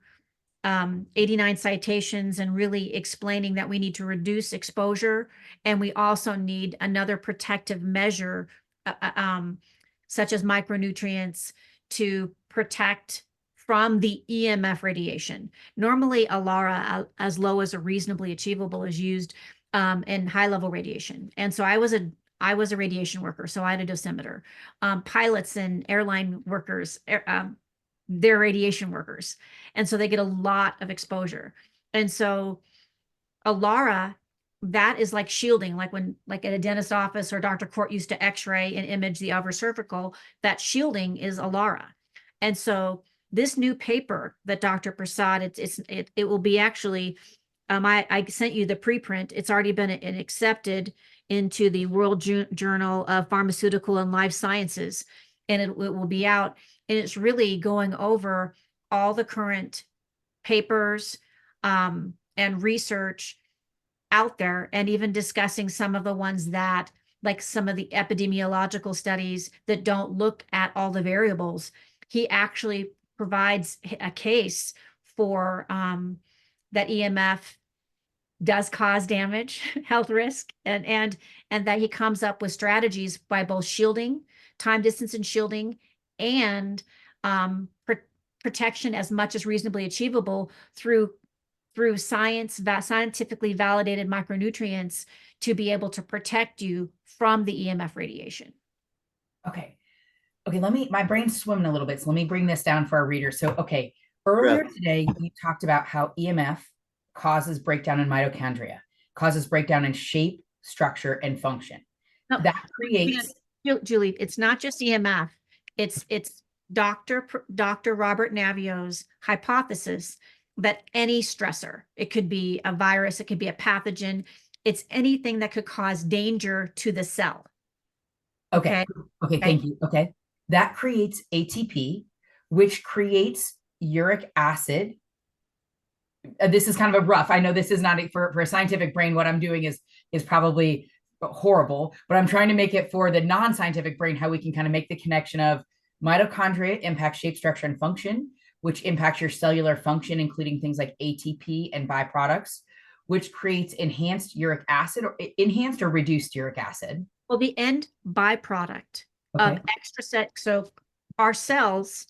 89 citations and really explaining that we need to reduce exposure, and we also need another protective measure, such as micronutrients, to protect from the EMF radiation. Normally, ALARA, as low as a reasonably achievable, is used in high-level radiation. And so I was a radiation worker, so I had a dosimeter. Pilots and airline workers, they're radiation workers. And so they get a lot of exposure. And so ALARA, that is like shielding, like at a dentist office or Dr. Kort used to x-ray and image the upper cervical, that shielding is ALARA. And so this new paper that Dr. Prasad, it will be actually, I sent you the preprint. It's already been accepted into the World Journal of Pharmaceutical and Life Sciences, and it will be out. And it's really going over all the current papers and research out there, and even discussing some of the ones that, like some of the epidemiological studies that don't look at all the variables. He actually provides a case for that EMF does cause damage, health risk, and that he comes up with strategies by both shielding, time, distance, and shielding, and protection as much as reasonably achievable through scientifically validated micronutrients to be able to protect you from the EMF radiation. Okay, my brain's swimming a little bit, so let me bring this down for our readers. So, okay, earlier today, you talked about how EMF causes breakdown in mitochondria, causes breakdown in shape, structure, and function. No, that creates Julie, it's not just EMF. It's Dr. Robert Navio's hypothesis that any stressor, it could be a virus, it could be a pathogen, it's anything that could cause danger to the cell. Okay. Okay. Thank you. Okay. That creates ATP, which creates uric acid. This is kind of a rough. I know this is not for a scientific brain. What I'm doing is probably horrible, but I'm trying to make it for the non-scientific brain, how we can kind of make the connection of mitochondria impact shape, structure, and function, which impacts your cellular function, including things like ATP and byproducts, which creates enhanced uric acid, or enhanced or reduced uric acid. Well, the end byproduct of extra set. So our cells,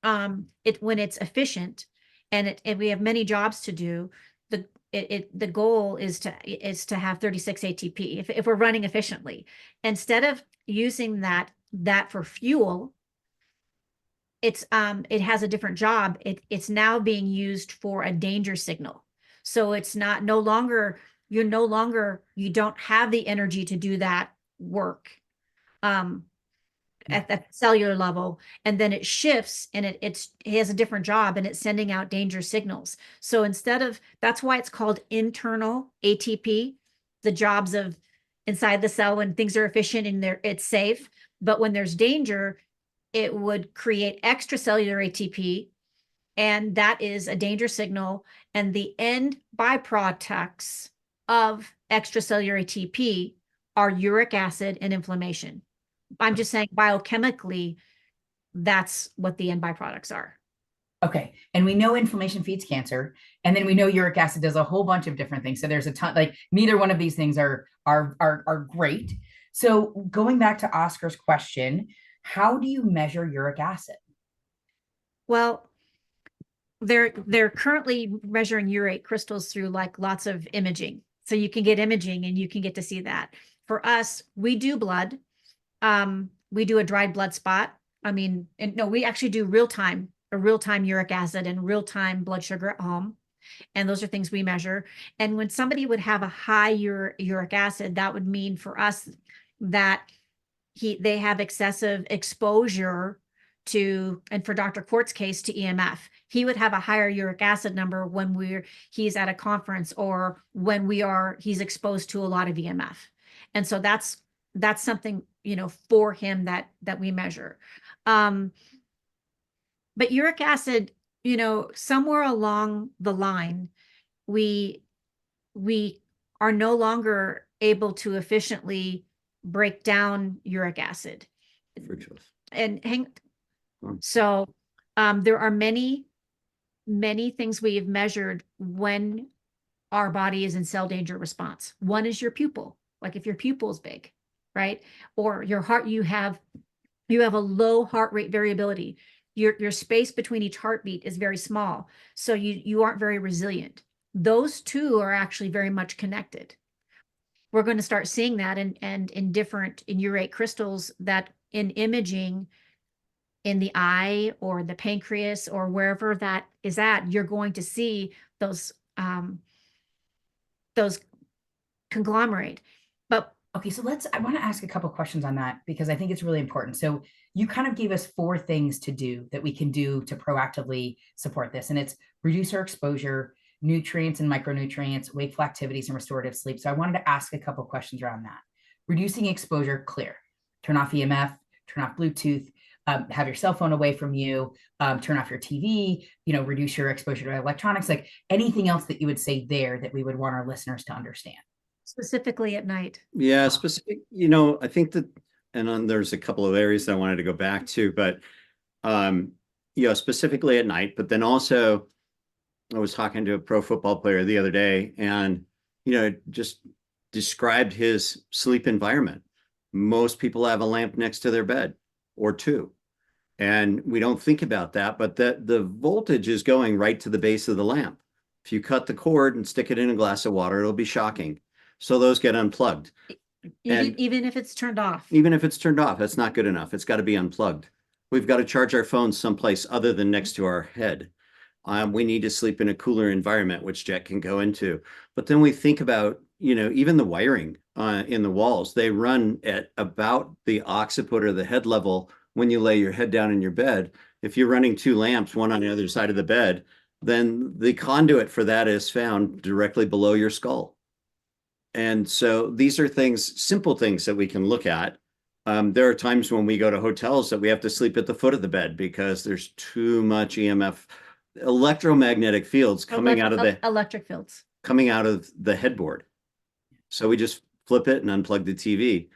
when it's efficient and we have many jobs to do, the goal is to have 36 ATP if we're running efficiently. Instead of using that for fuel, it has a different job. It's now being used for a danger signal. So it's no longer, you don't have the energy to do that work at the cellular level, and then it shifts and it has a different job and it's sending out danger signals. So that's why it's called internal ATP, the jobs of inside the cell when things are efficient and it's safe. But when there's danger, it would create extracellular ATP, and that is a danger signal. And the end byproducts of extracellular ATP are uric acid and inflammation. I'm just saying biochemically, that's what the end byproducts are. Okay. And we know inflammation feeds cancer. And then we know uric acid does a whole bunch of different things. So there's a ton, like neither one of these things are great. So going back to Oscar's question, how do you measure uric acid? Well, they're currently measuring urate crystals through like lots of imaging. So you can get imaging and you can get to see that. For us, we do blood. We do a dried blood spot. We actually do a real-time uric acid and real-time blood sugar at home. And those are things we measure. And when somebody would have a high uric acid, that would mean for us that they have excessive exposure to, and for Dr. Kort's case, to EMF. He would have a higher uric acid number when he's at a conference or when he's exposed to a lot of EMF. And so that's something, for him that we measure. But uric acid, somewhere along the line, we are no longer able to efficiently break down uric acid. So there are many things we have measured when our body is in cell danger response. One is your pupil, like if your pupil is big, right? Or your heart, you have a low heart rate variability. Your space between each heartbeat is very small, so you aren't very resilient. Those two are actually very much connected. We're going to start seeing that in urate crystals, that in imaging in the eye or the pancreas or wherever that is at, you're going to see those conglomerate. But okay, so I want to ask a couple questions on that because I think it's really important. So you kind of gave us 4 things to do that we can do to proactively support this. And it's reduce our exposure, nutrients and micronutrients, wakeful activities, and restorative sleep. So I wanted to ask a couple questions around that. Reducing exposure, clear. Turn off EMF, turn off Bluetooth, have your cell phone away from you, turn off your TV, reduce your exposure to electronics, like anything else that you would say there that we would want our listeners to understand. Specifically at night. Yeah, I think that, and there's a couple of areas that I wanted to go back to, but, specifically at night, but then also I was talking to a pro football player the other day and, just described his sleep environment. Most people have a lamp next to their bed or 2. And we don't think about that, but the voltage is going right to the base of the lamp. If you cut the cord and stick it in a glass of water, it'll be shocking. So those get unplugged. Even if it's turned off. Even if it's turned off, that's not good enough. It's got to be unplugged. We've got to charge our phones someplace other than next to our head. We need to sleep in a cooler environment, which Jet can go into. But then we think about, even the wiring in the walls, they run at about the occiput or the head level when you lay your head down in your bed. If you're running two lamps, one on the other side of the bed, then the conduit for that is found directly below your skull. And so these are things, simple things that we can look at. There are times when we go to hotels that we have to sleep at the foot of the bed because there's too much EMF, electromagnetic fields coming out of the electric fields headboard. So we just flip it and unplug the TV,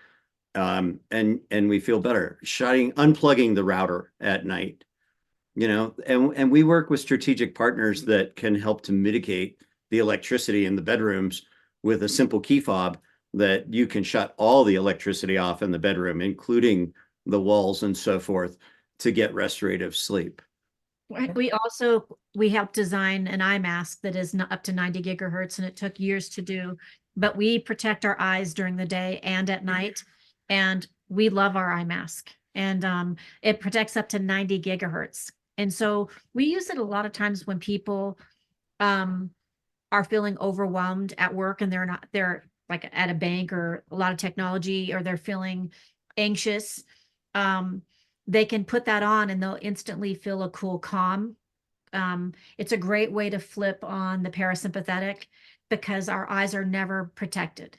and we feel better. Unplugging the router at night, and we work with strategic partners that can help to mitigate the electricity in the bedrooms with a simple key fob that you can shut all the electricity off in the bedroom, including the walls and so forth, to get restorative sleep. We helped design an eye mask that is up to 90 gigahertz, and it took years to do, but we protect our eyes during the day and at night, and we love our eye mask, and it protects up to 90 gigahertz. And so we use it a lot of times when people are feeling overwhelmed at work and they're like at a bank or a lot of technology, or they're feeling anxious. They can put that on and they'll instantly feel a cool calm. It's a great way to flip on the parasympathetic because our eyes are never protected.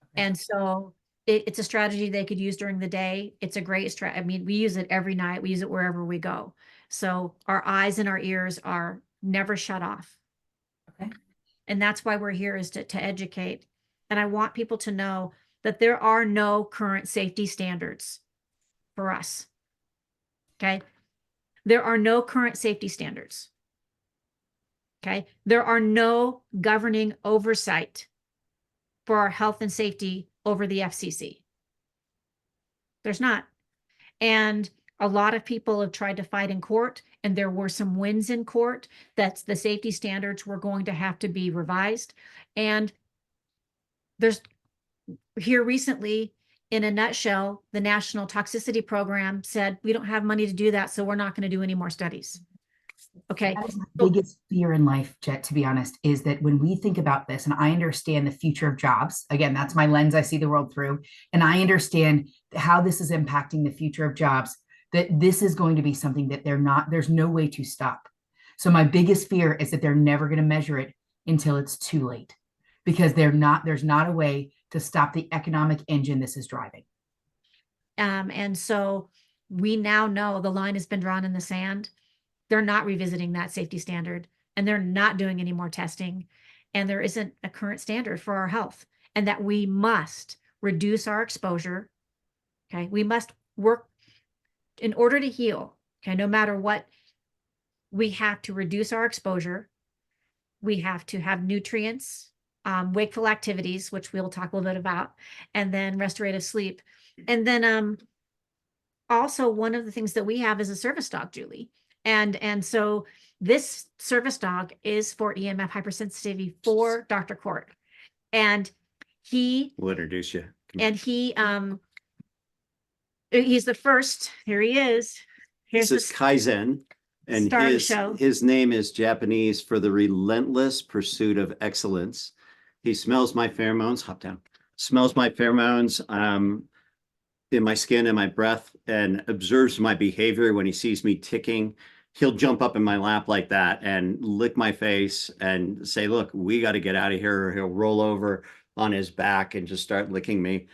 Okay. And so it's a strategy they could use during the day. It's a great strategy. I mean, we use it every night. We use it wherever we go. So our eyes and our ears are never shut off. Okay. And that's why we're here, is to educate. And I want people to know that there are no current safety standards for us. Okay. There are no current safety standards. Okay. There are no governing oversight for our health and safety over the FCC. There's not. And a lot of people have tried to fight in court, and there were some wins in court that the safety standards were going to have to be revised. And there's here recently, in a nutshell, the National Toxicity Program said, we don't have money to do that, so we're not going to do any more studies. Okay. That is my biggest fear in life, Jet, to be honest, is that when we think about this, and I understand the future of jobs, again, that's my lens I see the world through, and I understand how this is impacting the future of jobs, that this is going to be something that there's no way to stop. So my biggest fear is that they're never going to measure it until it's too late, because there's not a way to stop the economic engine this is driving. And so we now know the line has been drawn in the sand. They're not revisiting that safety standard, and they're not doing any more testing. And there isn't a current standard for our health, and that we must reduce our exposure. Okay. We must work in order to heal. Okay. No matter what, we have to reduce our exposure. We have to have nutrients, wakeful activities, which we'll talk a little bit about, and then restorative sleep. And then also one of the things that we have is a service dog, Julie. And so this service dog is for EMF hypersensitivity for Dr. Kort. And we'll introduce you. And he's the first. Here he is. This is Kaizen. And his name is Japanese for the relentless pursuit of excellence. He smells my pheromones, smells my pheromones in my skin and my breath, and observes my behavior. When he sees me ticking, he'll jump up in my lap like that and lick my face and say, look, we got to get out of here. Or he'll roll over on his back and just start licking me.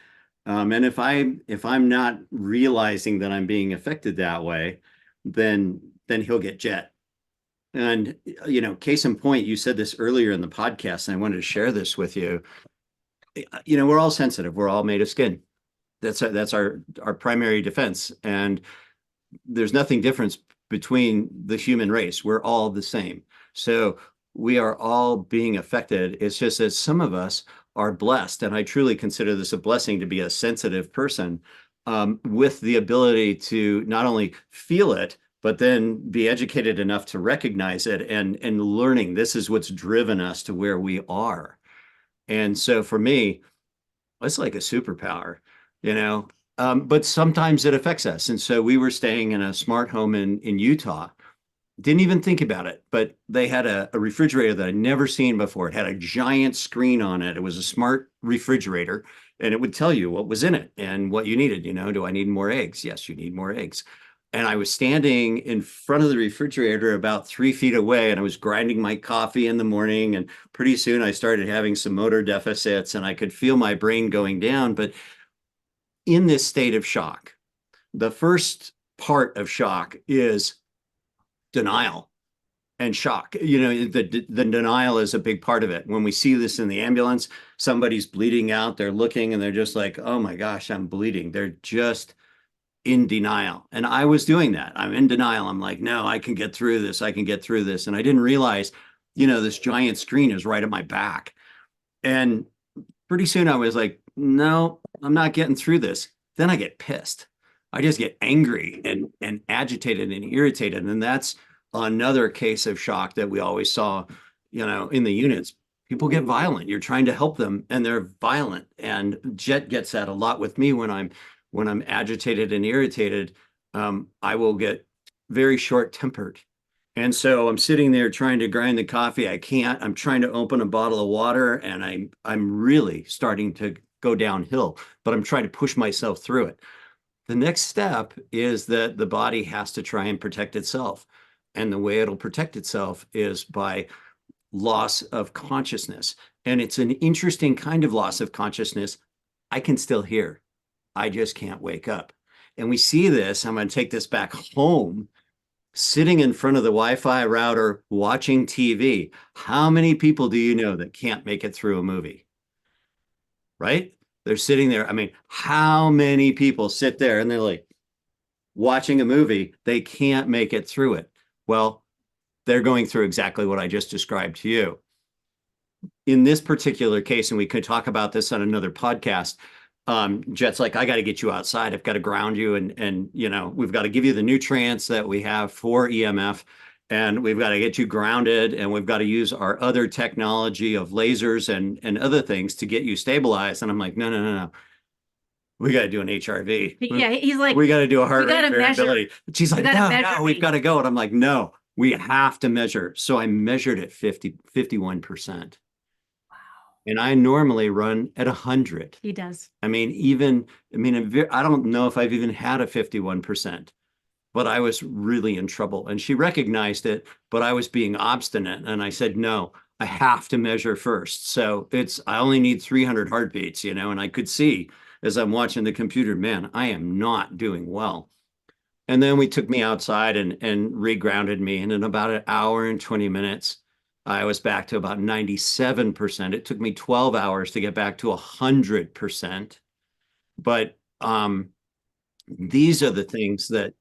And if I'm not realizing that I'm being affected that way, then he'll get jet. And, case in point, you said this earlier in the podcast, and I wanted to share this with you. We're all sensitive. We're all made of skin. That's our primary defense. And there's nothing different between the human race. We're all the same. So we are all being affected. It's just that some of us are blessed. And I truly consider this a blessing to be a sensitive person, with the ability to not only feel it, but then be educated enough to recognize it and learning this is what's driven us to where we are. And so for me, it's like a superpower, but sometimes it affects us. And so we were staying in a smart home in Utah, Didn't even think about it, but they had a refrigerator that I'd never seen before. It had a giant screen on it. It was a smart refrigerator, and it would tell you what was in it and what you needed. Do I need more eggs? Yes, you need more eggs. And I was standing in front of the refrigerator about 3 feet away, and I was grinding my coffee in the morning. And pretty soon I started having some motor deficits, and I could feel my brain going down. But in this state of shock, the first part of shock is denial and shock. The denial is a big part of it. When we see this in the ambulance, somebody's bleeding out, they're looking and they're just like, oh my gosh, I'm bleeding. They're just in denial. And I was doing that. I'm in denial. I'm like, no, I can get through this. I can get through this. And I didn't realize, this giant screen is right at my back. And pretty soon I was like, no, I'm not getting through this. Then I get pissed. I just get angry and agitated and irritated. And that's another case of shock that we always saw, in the units. People get violent. You're trying to help them and they're violent. And Jet gets that a lot with me when I'm agitated and irritated. I will get very short-tempered. And so I'm sitting there trying to grind the coffee. I can't. I'm trying to open a bottle of water and I'm really starting to go downhill, but I'm trying to push myself through it. The next step is that the body has to try and protect itself. And the way it'll protect itself is by loss of consciousness. And it's an interesting kind of loss of consciousness. I can still hear. I just can't wake up. And we see this, I'm going to take this back home, sitting in front of the Wi-Fi router, watching TV. How many people do you know that can't make it through a movie? Right? They're sitting there. I mean, how many people sit there and they're like watching a movie, they can't make it through it? Well, they're going through exactly what I just described to you. In this particular case, and we could talk about this on another podcast, Jet's like, I got to get you outside. I've got to ground you. And we've got to give you the nutrients that we have for EMF. And we've got to get you grounded, and we've got to use our other technology of lasers and other things to get you stabilized. And I'm like, no. We got to do an HRV. Yeah, he's like, we got to do a heart rate variability. She's like, no, we've got to go. And I'm like, no, we have to measure. So I measured at 51%. Wow. And I normally run at 100. He does. I don't know if I've even had a 51%. But I was really in trouble. And she recognized it, but I was being obstinate. And I said, no, I have to measure first. So I only need 300 heartbeats, and I could see as I'm watching the computer, man, I am not doing well. And then we took me outside and regrounded me. And in about an hour and 20 minutes, I was back to about 97%. It took me 12 hours to get back to 100%. But these are the things that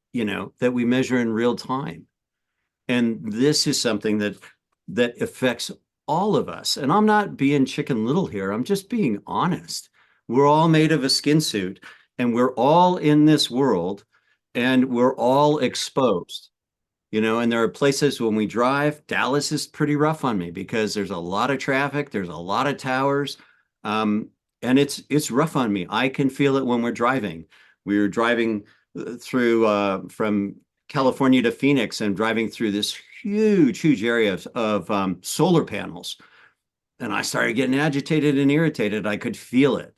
we measure in real time. And this is something that affects all of us. And I'm not being Chicken Little here. I'm just being honest. We're all made of a skin suit, and we're all in this world, and we're all exposed. And there are places when we drive, Dallas is pretty rough on me because there's a lot of traffic, there's a lot of towers, and it's rough on me. I can feel it when we're driving. We were driving through from California to Phoenix and driving through this huge area of solar panels. And I started getting agitated and irritated. I could feel it.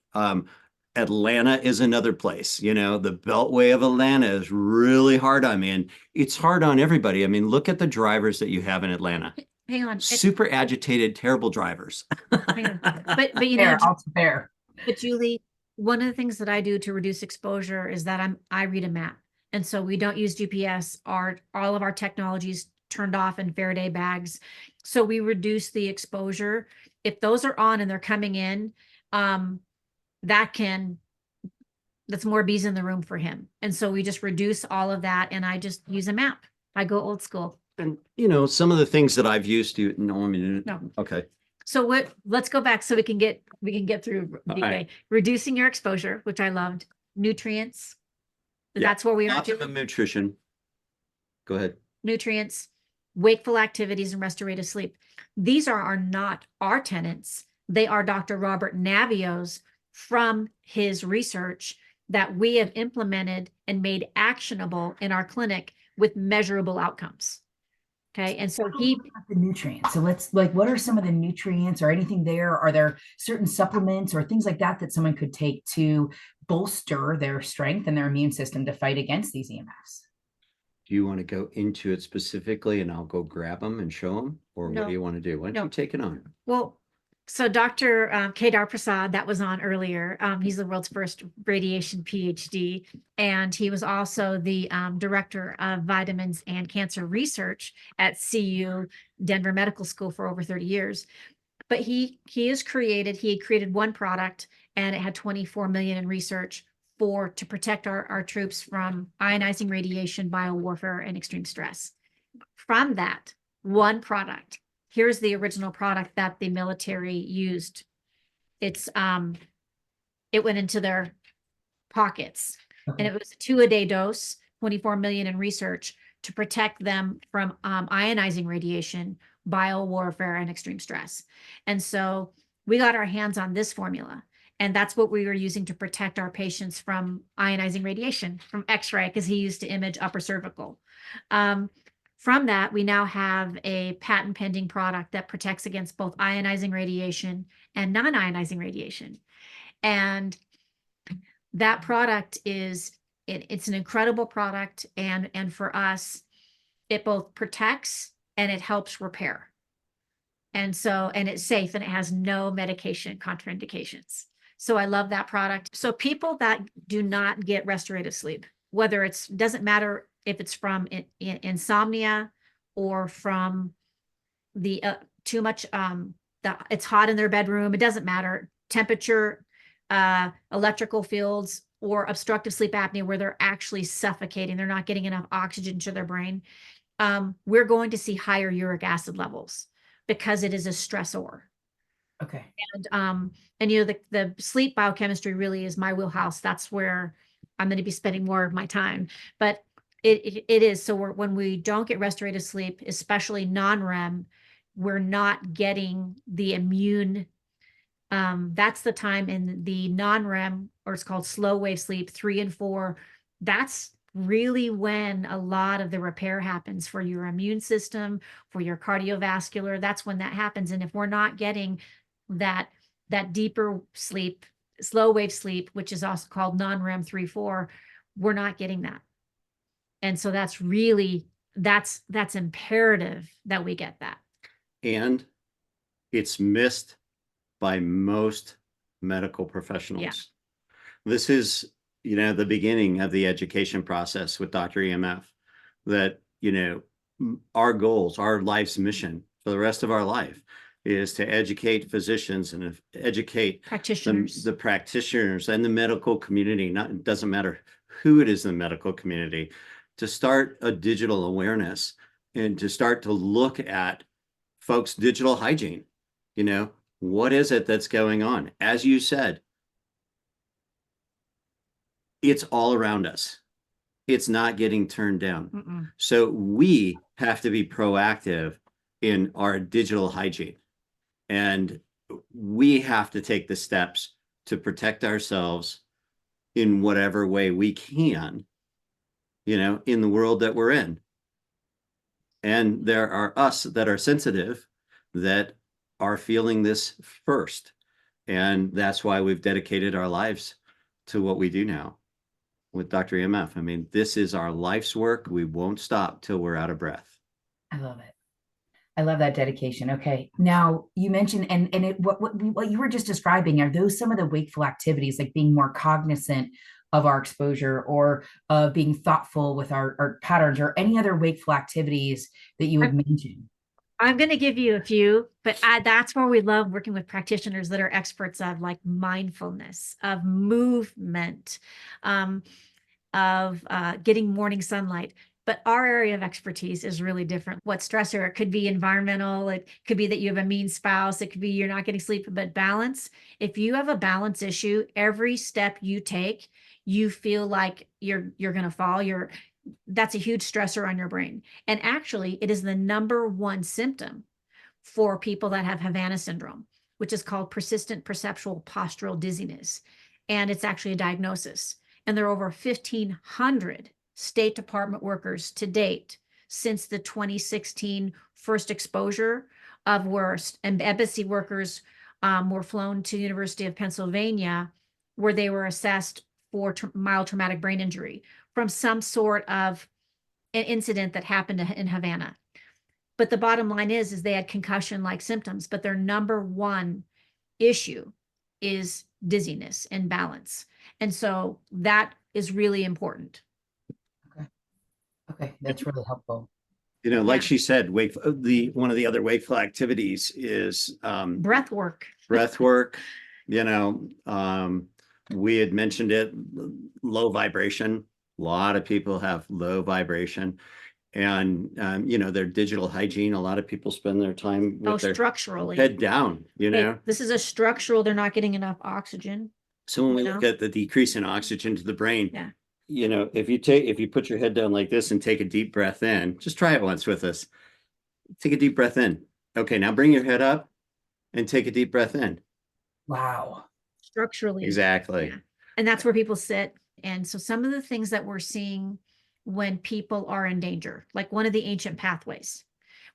Atlanta is another place. The Beltway of Atlanta is really hard on me. And it's hard on everybody. I mean, look at the drivers that you have in Atlanta. Hang on. Super agitated, terrible drivers. Hang on. But fair. But Julie, one of the things that I do to reduce exposure is that I read a map. And so we don't use GPS. All of our technologies turned off in Faraday bags. So we reduce the exposure. If those are on and they're coming in, that's more bees in the room for him. And so we just reduce all of that. And I just use a map. I go old school. And, some of the things that I've used to, no. Okay. So let's go back so we can get through DK. Right. Reducing your exposure, which I loved. Nutrients. Yeah. That's where we are. Optimum nutrition. Go ahead. Nutrients, wakeful activities, and restorative sleep. These are not our tenets. They are Dr. Robert Navio's from his research that we have implemented and made actionable in our clinic with measurable outcomes. Okay. And so What he, about the nutrients. So let's like, what are some of the nutrients or anything there? Are there certain supplements or things like that that someone could take to bolster their strength and their immune system to fight against these EMFs? Do you want to go into it specifically and I'll go grab them and show them? Or what do No. you want to do? Why don't No. you take it on? well, so Dr. Kedar Prasad, that was on earlier. He's the world's first radiation PhD, and he was also the director of vitamins and cancer research at CU Denver Medical School for over 30 years. But he created one product, and it had 24 million in research to protect our troops from ionizing radiation, biowarfare, and extreme stress. From that one product, here's the original product that the military used. It went into their pockets, and it was a 2-a-day dose, 24 million in research to protect them from ionizing radiation, biowarfare, and extreme stress. And so we got our hands on this formula, and that's what we were using to protect our patients from ionizing radiation, from X-ray, because he used to image upper cervical. From that, we now have a patent pending product that protects against both ionizing radiation and non-ionizing radiation. And that product it's an incredible product. And for us, it both protects and it helps repair. And it's safe, and it has no medication contraindications. So I love that product. So people that do not get restorative sleep, whether doesn't matter if it's from insomnia or from the too much, it's hot in their bedroom, it doesn't matter, temperature, electrical fields, or obstructive sleep apnea where they're actually suffocating, they're not getting enough oxygen to their brain, we're going to see higher uric acid levels because it is a stressor. Okay. And the sleep biochemistry really is my wheelhouse. That's where I'm going to be spending more of my time. But it is. So when we don't get restorative sleep, especially non-REM, we're not getting the immune. That's the time in the non-REM, or it's called slow wave sleep, 3 and 4. That's really when a lot of the repair happens for your immune system, for your cardiovascular. That's when that happens. And if we're not getting that deeper sleep, slow wave sleep, which is also called non-REM 3-4, we're not getting that. And so that's imperative that we get that. And it's missed by most medical professionals. Yeah. This is, the beginning of the education process with DoctorEMF, that, our goals, our life's mission for the rest of our life is to educate physicians and educate Practitioners. the practitioners and the medical community. It doesn't matter who it is in the medical community, to start a digital awareness and to start to look at folks' digital hygiene. What is it that's going on? As you said, it's all around us. It's not getting turned down. Mm-mm. So we have to be proactive in our digital hygiene. And we have to take the steps to protect ourselves in whatever way we can, in the world that we're in. And there are us that are sensitive, that are feeling this first. And that's why we've dedicated our lives to what we do now with DoctorEMF. I mean, this is our life's work. We won't stop till we're out of breath. I love it. I love that dedication. Okay. Now you mentioned, what you were just describing, are those some of the wakeful activities, like being more cognizant of our exposure, or being thoughtful with our patterns, or any other wakeful activities that you would mention? I'm going to give you a few, but that's where we love working with practitioners that are experts of like mindfulness, of movement, of getting morning sunlight. But our area of expertise is really different. What stressor? It could be environmental. It could be that you have a mean spouse. It could be you're not getting sleep. But balance, if you have a balance issue, every step you take, you feel like you're going to fall. That's a huge stressor on your brain. And actually, it is the #1 symptom for people that have Havana syndrome, which is called persistent perceptual postural dizziness. And it's actually a diagnosis. And there are over 1,500 State Department workers to date since the 2016 first exposure of where embassy workers were flown to the University of Pennsylvania, where they were assessed for mild traumatic brain injury from some sort of an incident that happened in Havana. But the bottom line is they had concussion-like symptoms, but their number one issue is dizziness and balance. And so that is really important. Okay, that's really helpful. You know, like Yeah. she said, one of the other wakeful activities is Breath work. breath work. You know, we had mentioned it, low vibration. A lot of people have low vibration, and you know, their digital hygiene. A lot of people spend their time with their Structurally. head down. You Hey, know, this is a structural, they're not getting enough oxygen. so when we you look know? at the decrease in oxygen to the brain, Yeah. you know, if you put your head down like this and take a deep breath in, just try it once with us. Take a deep breath in. Okay, now bring your head up and take a deep breath in. Wow. Structurally. Exactly. Yeah. And that's where people sit. And so some of the things that we're seeing when people are in danger, like one of the ancient pathways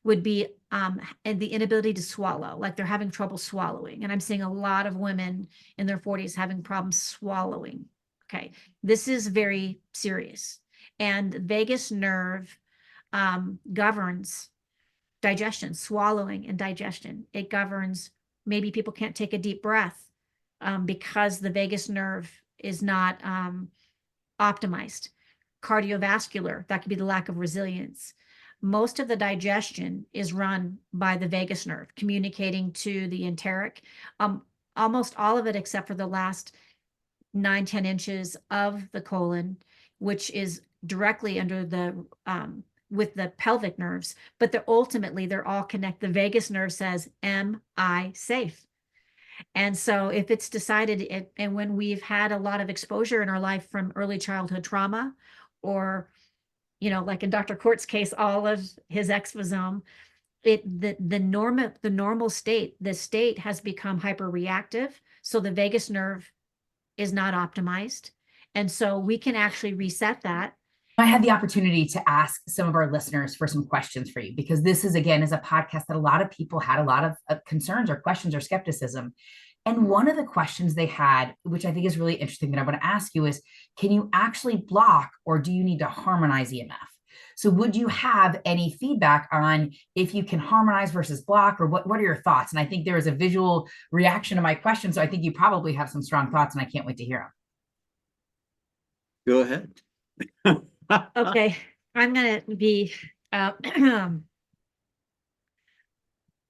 would be and the inability to swallow, like they're having trouble swallowing. And I'm seeing a lot of women in their 40s having problems swallowing. Okay, this is very serious. And vagus nerve governs digestion, swallowing and digestion. It governs, maybe people can't take a deep breath because the vagus nerve is not optimized. Cardiovascular, that could be the lack of resilience. Most of the digestion is run by the vagus nerve, communicating to the enteric. Almost all of it, except for the last 9-10 inches of the colon, which is directly under the with the pelvic nerves, but ultimately they're all connected. The vagus nerve says, "Am I safe?" And so if it's decided, and when we've had a lot of exposure in our life from early childhood trauma, or, you know, like in Dr. Kort's case, all of his exposome, the normal state, the state has become hyperreactive. So the vagus nerve is not optimized. And so we can actually reset that. I had the opportunity to ask some of our listeners for some questions for you, because this is, again, is a podcast that a lot of people had a lot of concerns or questions or skepticism. And one of the questions they had, which I think is really interesting that I want to ask you, is, can you actually block, or do you need to harmonize EMF? So would you have any feedback on if you can harmonize versus block, or what are your thoughts? And I think there was a visual reaction to my question. So I think you probably have some strong thoughts, and I can't wait to hear them. Go ahead. Okay, I'm going to be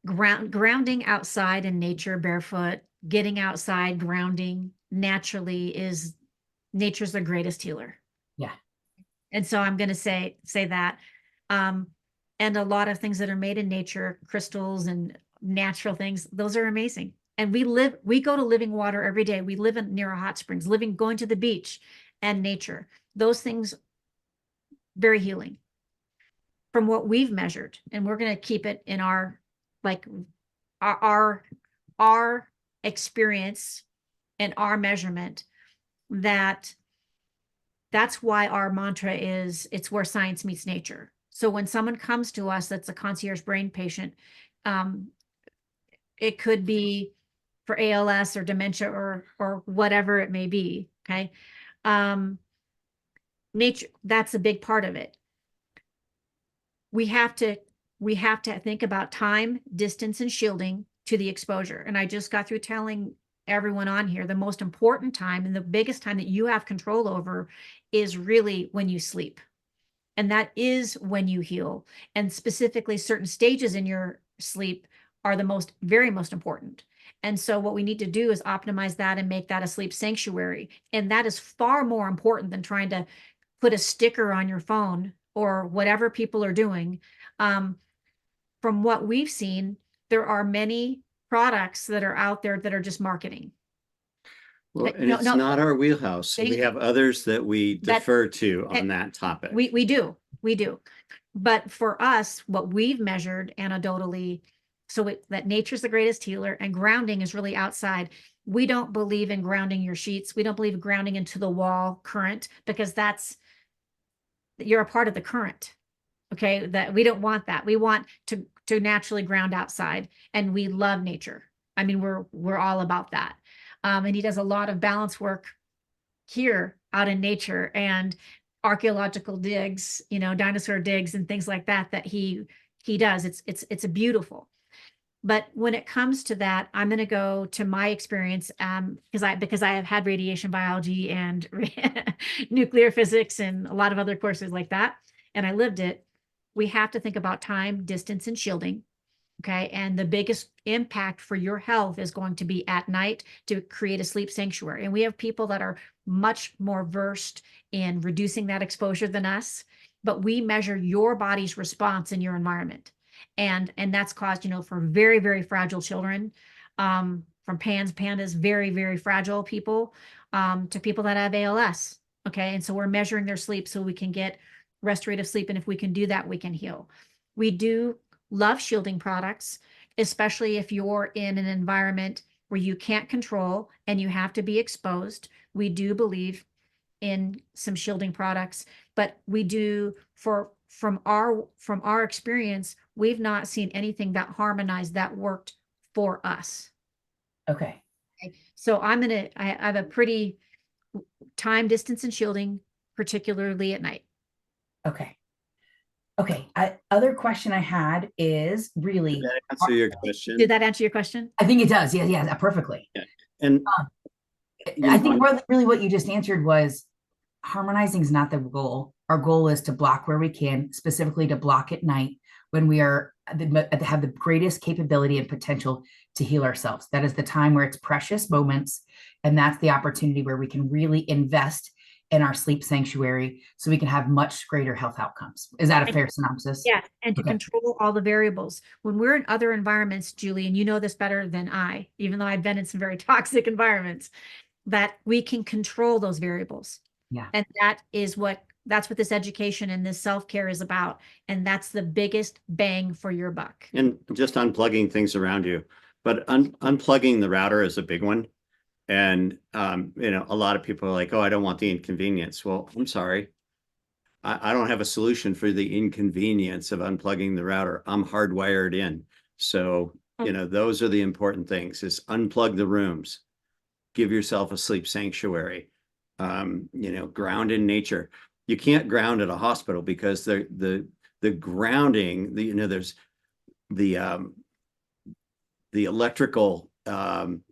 grounding outside in nature, barefoot, getting outside, grounding naturally is nature's the greatest healer. Yeah. And so I'm going to say that. And a lot of things that are made in nature, crystals and natural things, those are amazing. And we go to living water every day. We live near hot springs, going to the beach and nature. Those things, very healing from what we've measured. And we're going to keep it in our experience and our measurement. That's why our mantra is, it's where science meets nature. So when someone comes to us that's a concierge brain patient, it could be for ALS or dementia or whatever it may be. Okay. Nature, that's a big part of it. We have to think about time, distance, and shielding to the exposure. And I just got through telling everyone on here, the most important time and the biggest time that you have control over is really when you sleep. And that is when you heal. And specifically, certain stages in your sleep are the very most important. And so what we need to do is optimize that and make that a sleep sanctuary. And that is far more important than trying to put a sticker on your phone or whatever people are doing. From what we've seen, there are many products that are out there that are just marketing. Well, and it's not our wheelhouse. We have others that we defer to on that topic. We do. But for us, what we've measured anecdotally, that nature's the greatest healer and grounding is really outside. We don't believe in grounding your sheets. We don't believe in grounding into the wall current, because you're a part of the current. Okay, that we don't want that. We want to naturally ground outside, and we love nature. I mean, we're all about that. And he does a lot of balance work here out in nature and archaeological digs, dinosaur digs and things like that he does. It's a beautiful. But when it comes to that, I'm going to go to my experience because I have had radiation biology and nuclear physics and a lot of other courses like that, and I lived it. We have to think about time, distance, and shielding. Okay. And the biggest impact for your health is going to be at night to create a sleep sanctuary. And we have people that are much more versed in reducing that exposure than us, but we measure your body's response in your environment. And that's caused, for very, very fragile children, from pandas, very, very fragile people, to people that have ALS. Okay. And so we're measuring their sleep so we can get restorative sleep. And if we can do that, we can heal. We do love shielding products, especially if you're in an environment where you can't control and you have to be exposed. We do believe in some shielding products, but we do from our experience, we've not seen anything that harmonized that worked for us. Okay. So I have a pretty time, distance, and shielding, particularly at night. Okay. Other question I had is really. Did that answer your question? Did that answer your question? I think it does. Yeah, perfectly. Yeah. And I think really what you just answered was harmonizing is not the goal. Our goal is to block where we can, specifically to block at night when we have the greatest capability and potential to heal ourselves. That is the time where it's precious moments, and that's the opportunity where we can really invest in our sleep sanctuary so we can have much greater health outcomes. Is that a fair synopsis? Yeah, and to control all the variables. When we're in other environments, Julie, and you know this better than I, even though I've been in some very toxic environments, that we can control those variables. Yeah. And that's what this education and this self-care is about. And that's the biggest bang for your buck. And just unplugging things around you, but unplugging the router is a big one. And, a lot of people are like, oh, I don't want the inconvenience. Well, I'm sorry. I don't have a solution for the inconvenience of unplugging the router. I'm hardwired in. So, those are the important things is unplug the rooms, give yourself a sleep sanctuary, ground in nature. You can't ground at a hospital because the grounding, there's the electrical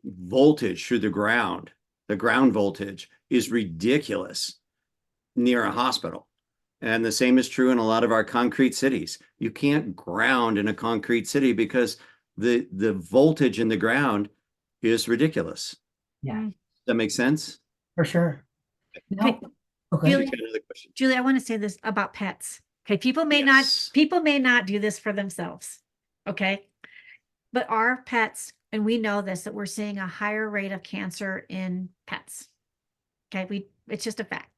voltage through the ground voltage is ridiculous near a hospital. And the same is true in a lot of our concrete cities. You can't ground in a concrete city because the voltage in the ground is ridiculous. Yeah. Does that make sense? For sure. No. Okay. Julie, I want to say this about pets. Okay. People may not do this for themselves. Okay. But our pets, and we know this, that we're seeing a higher rate of cancer in pets. Okay. It's just a fact.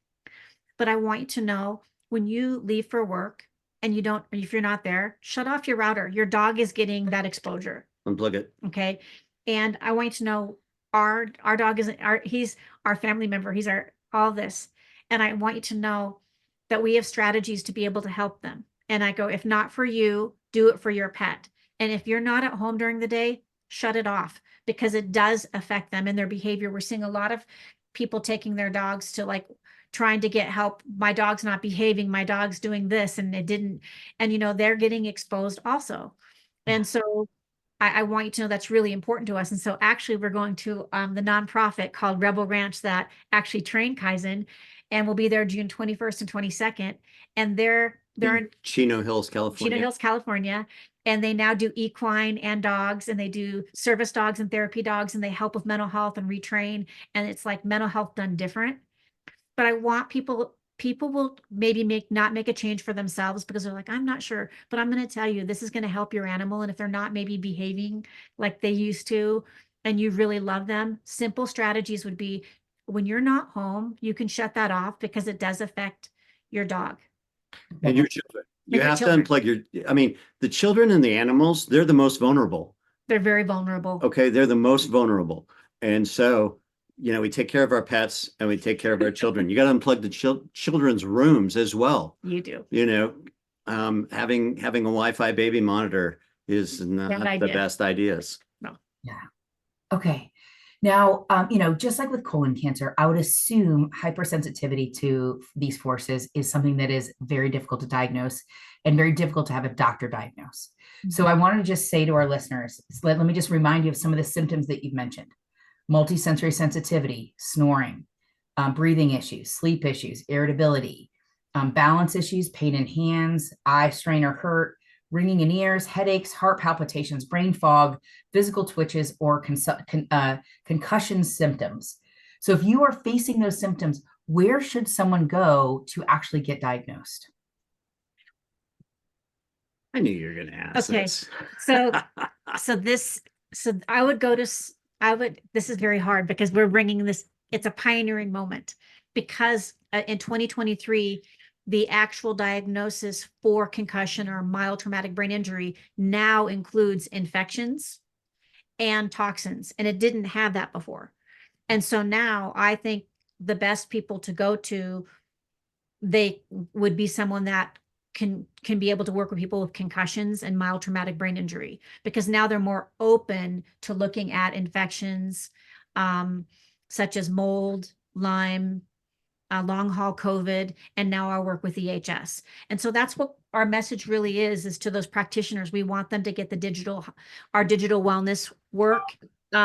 But I want you to know, when you leave for work and if you're not there, shut off your router. Your dog is getting that exposure. Unplug it. Okay. And I want you to know our dog he's our family member. He's all this. And I want you to know that we have strategies to be able to help them. And I go, if not for you, do it for your pet. And if you're not at home during the day, shut it off, because it does affect them and their behavior. We're seeing a lot of people taking their dogs to trying to get help. My dog's not behaving. My dog's doing this and it didn't. And, they're getting exposed also. And so I want you to know that's really important to us. And so actually we're going to the nonprofit called Rebel Ranch that actually train Kaizen, and we'll be there June 21st and 22nd. And they're in Chino Hills, California. And they now do equine and dogs, and they do service dogs and therapy dogs, and they help with mental health and retrain. And it's like mental health done different. But I want people will maybe not make a change for themselves because they're like, I'm not sure, but I'm going to tell you, this is going to help your animal. And if they're not maybe behaving like they used to, and you really love them, simple strategies would be, when you're not home, you can shut that off because it does affect your dog. And your children. You have to unplug the children and the animals, they're the most vulnerable. They're very vulnerable. Okay. They're the most vulnerable. And so, we take care of our pets and we take care of our children. You got to unplug the children's rooms as well. You do. having a Wi-Fi baby monitor is not Bad the idea. best ideas. Yeah. Okay. Now, just like with colon cancer, I would assume hypersensitivity to these forces is something that is very difficult to diagnose and very difficult to have a doctor diagnose. So I want to just say to our listeners, let me just remind you of some of the symptoms that you've mentioned: multisensory sensitivity, snoring, breathing issues, sleep issues, irritability, balance issues, pain in hands, eye strain or hurt, ringing in ears, headaches, heart palpitations, brain fog, physical twitches, or concussion symptoms. So if you are facing those symptoms, where should someone go to actually get diagnosed? I knew you were going to ask Okay. this. So I would go to, this is very hard because we're bringing this, it's a pioneering moment because in 2023, the actual diagnosis for concussion or mild traumatic brain injury now includes infections and toxins, and it didn't have that before. And so now I think the best people to go to, they would be someone that can be able to work with people with concussions and mild traumatic brain injury, because now they're more open to looking at infections such as mold, Lyme, long haul COVID, and now our work with EHS. And so that's what our message really is to those practitioners. We want them to get our digital wellness work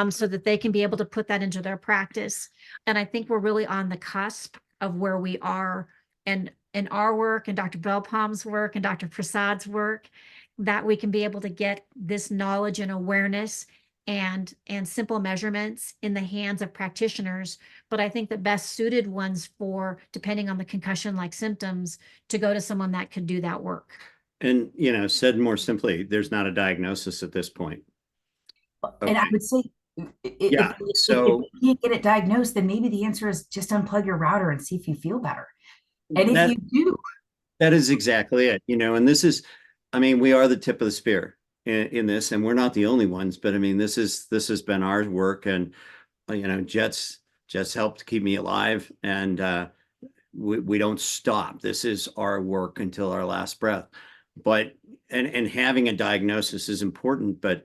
so that they can be able to put that into their practice. And I think we're really on the cusp of where we are, and in our work and Dr. Belpom's work and Dr. Prasad's work, that we can be able to get this knowledge and awareness and simple measurements in the hands of practitioners. But I think the best suited ones for, depending on the concussion-like symptoms, to go to someone that could do that work. And, said more simply, there's not a diagnosis at this point. And I would say, Yeah. if So you can't get it diagnosed, then maybe the answer is just unplug your router and see if you feel better. And if you do, that is exactly it. And this is, we are the tip of the spear in this, and we're not the only ones, but this has been our work, and Jet's helped keep me alive, and we don't stop. This is our work until our last breath. But and having a diagnosis is important, but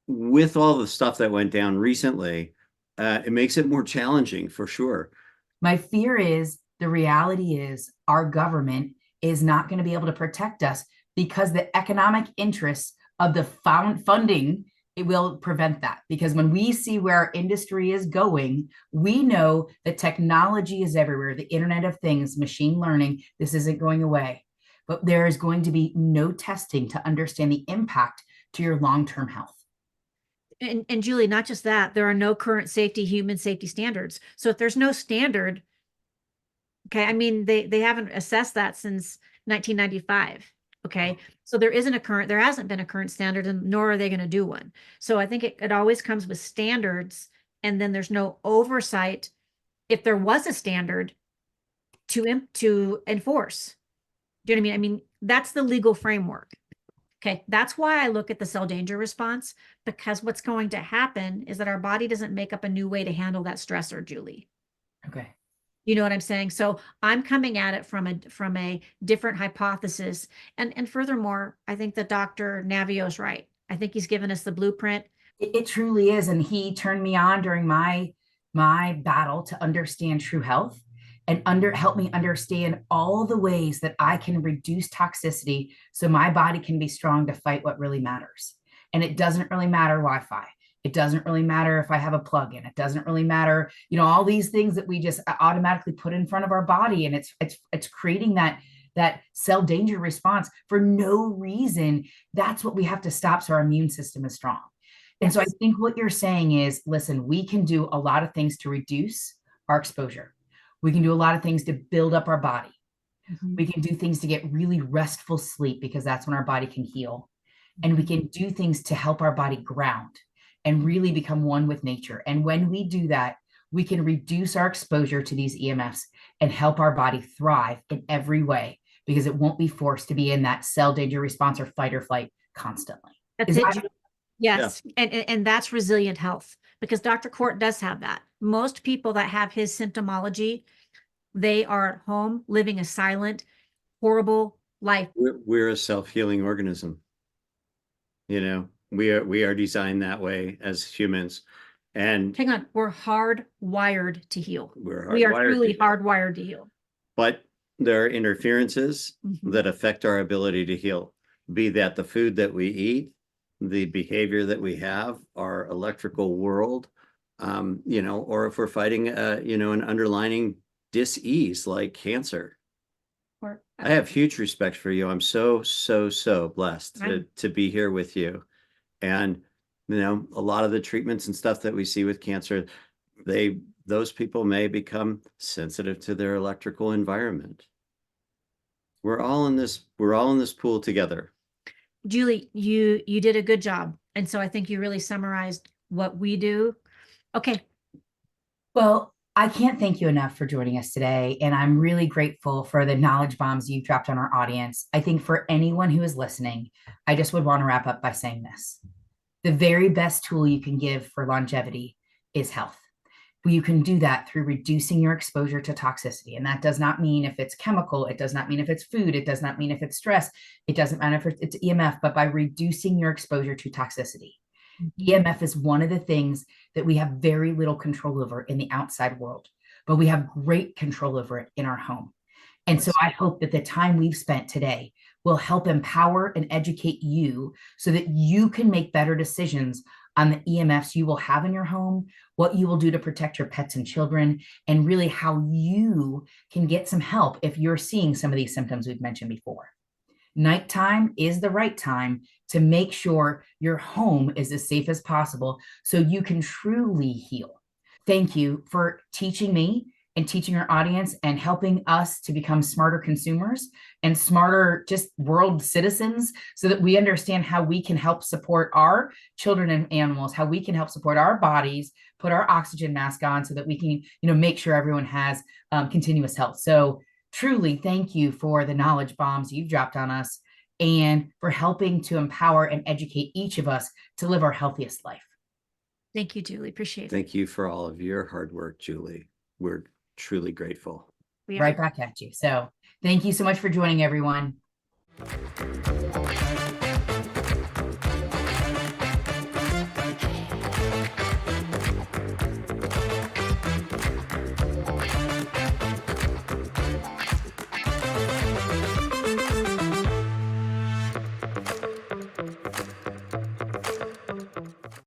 with all the stuff that went down recently, it makes it more challenging for sure. My fear is, the reality is, our government is not going to be able to protect us because the economic interests of the funding, it will prevent that. Because when we see where our industry is going, we know that technology is everywhere. The Internet of Things, machine learning, this isn't going away. But there is going to be no testing to understand the impact to your long-term health. And Julie, not just that, there are no current human safety standards. So if there's no standard, okay, they haven't assessed that since 1995. Okay, so there hasn't been a current standard, and nor are they going to do one. So I think it always comes with standards, and then there's no oversight if there was a standard to enforce. Do you know what I mean? That's the legal framework. Okay, that's why I look at the cell danger response, because what's going to happen is that our body doesn't make up a new way to handle that stressor, Julie. Okay. You know what I'm saying? So I'm coming at it from a different hypothesis. And furthermore, I think that Dr. Navio's right. I think he's given us the blueprint. It truly is. And he turned me on during my battle to understand true health, and help me understand all the ways that I can reduce toxicity so my body can be strong to fight what really matters. And it doesn't really matter Wi-Fi. It doesn't really matter if I have a plug-in. It doesn't really matter, all these things that we just automatically put in front of our body. And it's creating that cell danger response for no reason. That's what we have to stop so our immune system is strong. And so I think what you're saying is, listen, we can do a lot of things to reduce our exposure. We can do a lot of things to build up our body. Mm-hmm. We can do things to get really restful sleep, because that's when our body can heal. And we can do things to help our body ground and really become one with nature. And when we do that, we can reduce our exposure to these EMFs and help our body thrive in every way, because it won't be forced to be in that cell danger response or fight or flight constantly. That's it. Yes. Yeah. And that's resilient health, because Dr. Kort does have that. Most people that have his symptomology, they are at home living a silent, horrible, life. We're a self-healing organism. You know, we are designed that way as humans. And Hang on, we're hardwired to heal. we're We are hardwired truly to heal. hardwired to heal. But there are interferences Mhm. that affect our ability to heal, be that the food that we eat, the behavior that we have, our electrical world, you know, or if we're fighting, you know, an underlying dis-ease like cancer. Or, I have huge respect for you. I'm so blessed Right. to be here with you. And, you know, a lot of the treatments and stuff that we see with cancer, those people may become sensitive to their electrical environment. We're all in this pool together. Julie, you did a good job. And so I think you really summarized what we do. Okay. Well, I can't thank you enough for joining us today. And I'm really grateful for the knowledge bombs you've dropped on our audience. I think for anyone who is listening, I just would want to wrap up by saying this. The very best tool you can give for longevity is health. You can do that through reducing your exposure to toxicity. And that does not mean if it's chemical, it does not mean if it's food, it does not mean if it's stress, it doesn't matter if it's EMF, but by reducing your exposure to toxicity. EMF is one of the things that we have very little control over in the outside world, but we have great control over it in our home. And so I hope that the time we've spent today will help empower and educate you so that you can make better decisions on the EMFs you will have in your home, what you will do to protect your pets and children, and really how you can get some help if you're seeing some of these symptoms we've mentioned before. Nighttime is the right time to make sure your home is as safe as possible so you can truly heal. Thank you for teaching me and teaching our audience and helping us to become smarter consumers and smarter just world citizens so that we understand how we can help support our children and animals, how we can help support our bodies, put our oxygen mask on so that we can, make sure everyone has continuous health. So truly, thank you for the knowledge bombs you've dropped on us and for helping to empower and educate each of us to live our healthiest life. Thank you, Julie. Appreciate it. Thank you for all of your hard work, Julie. We're truly grateful. Right back at you. So thank you so much for joining, everyone.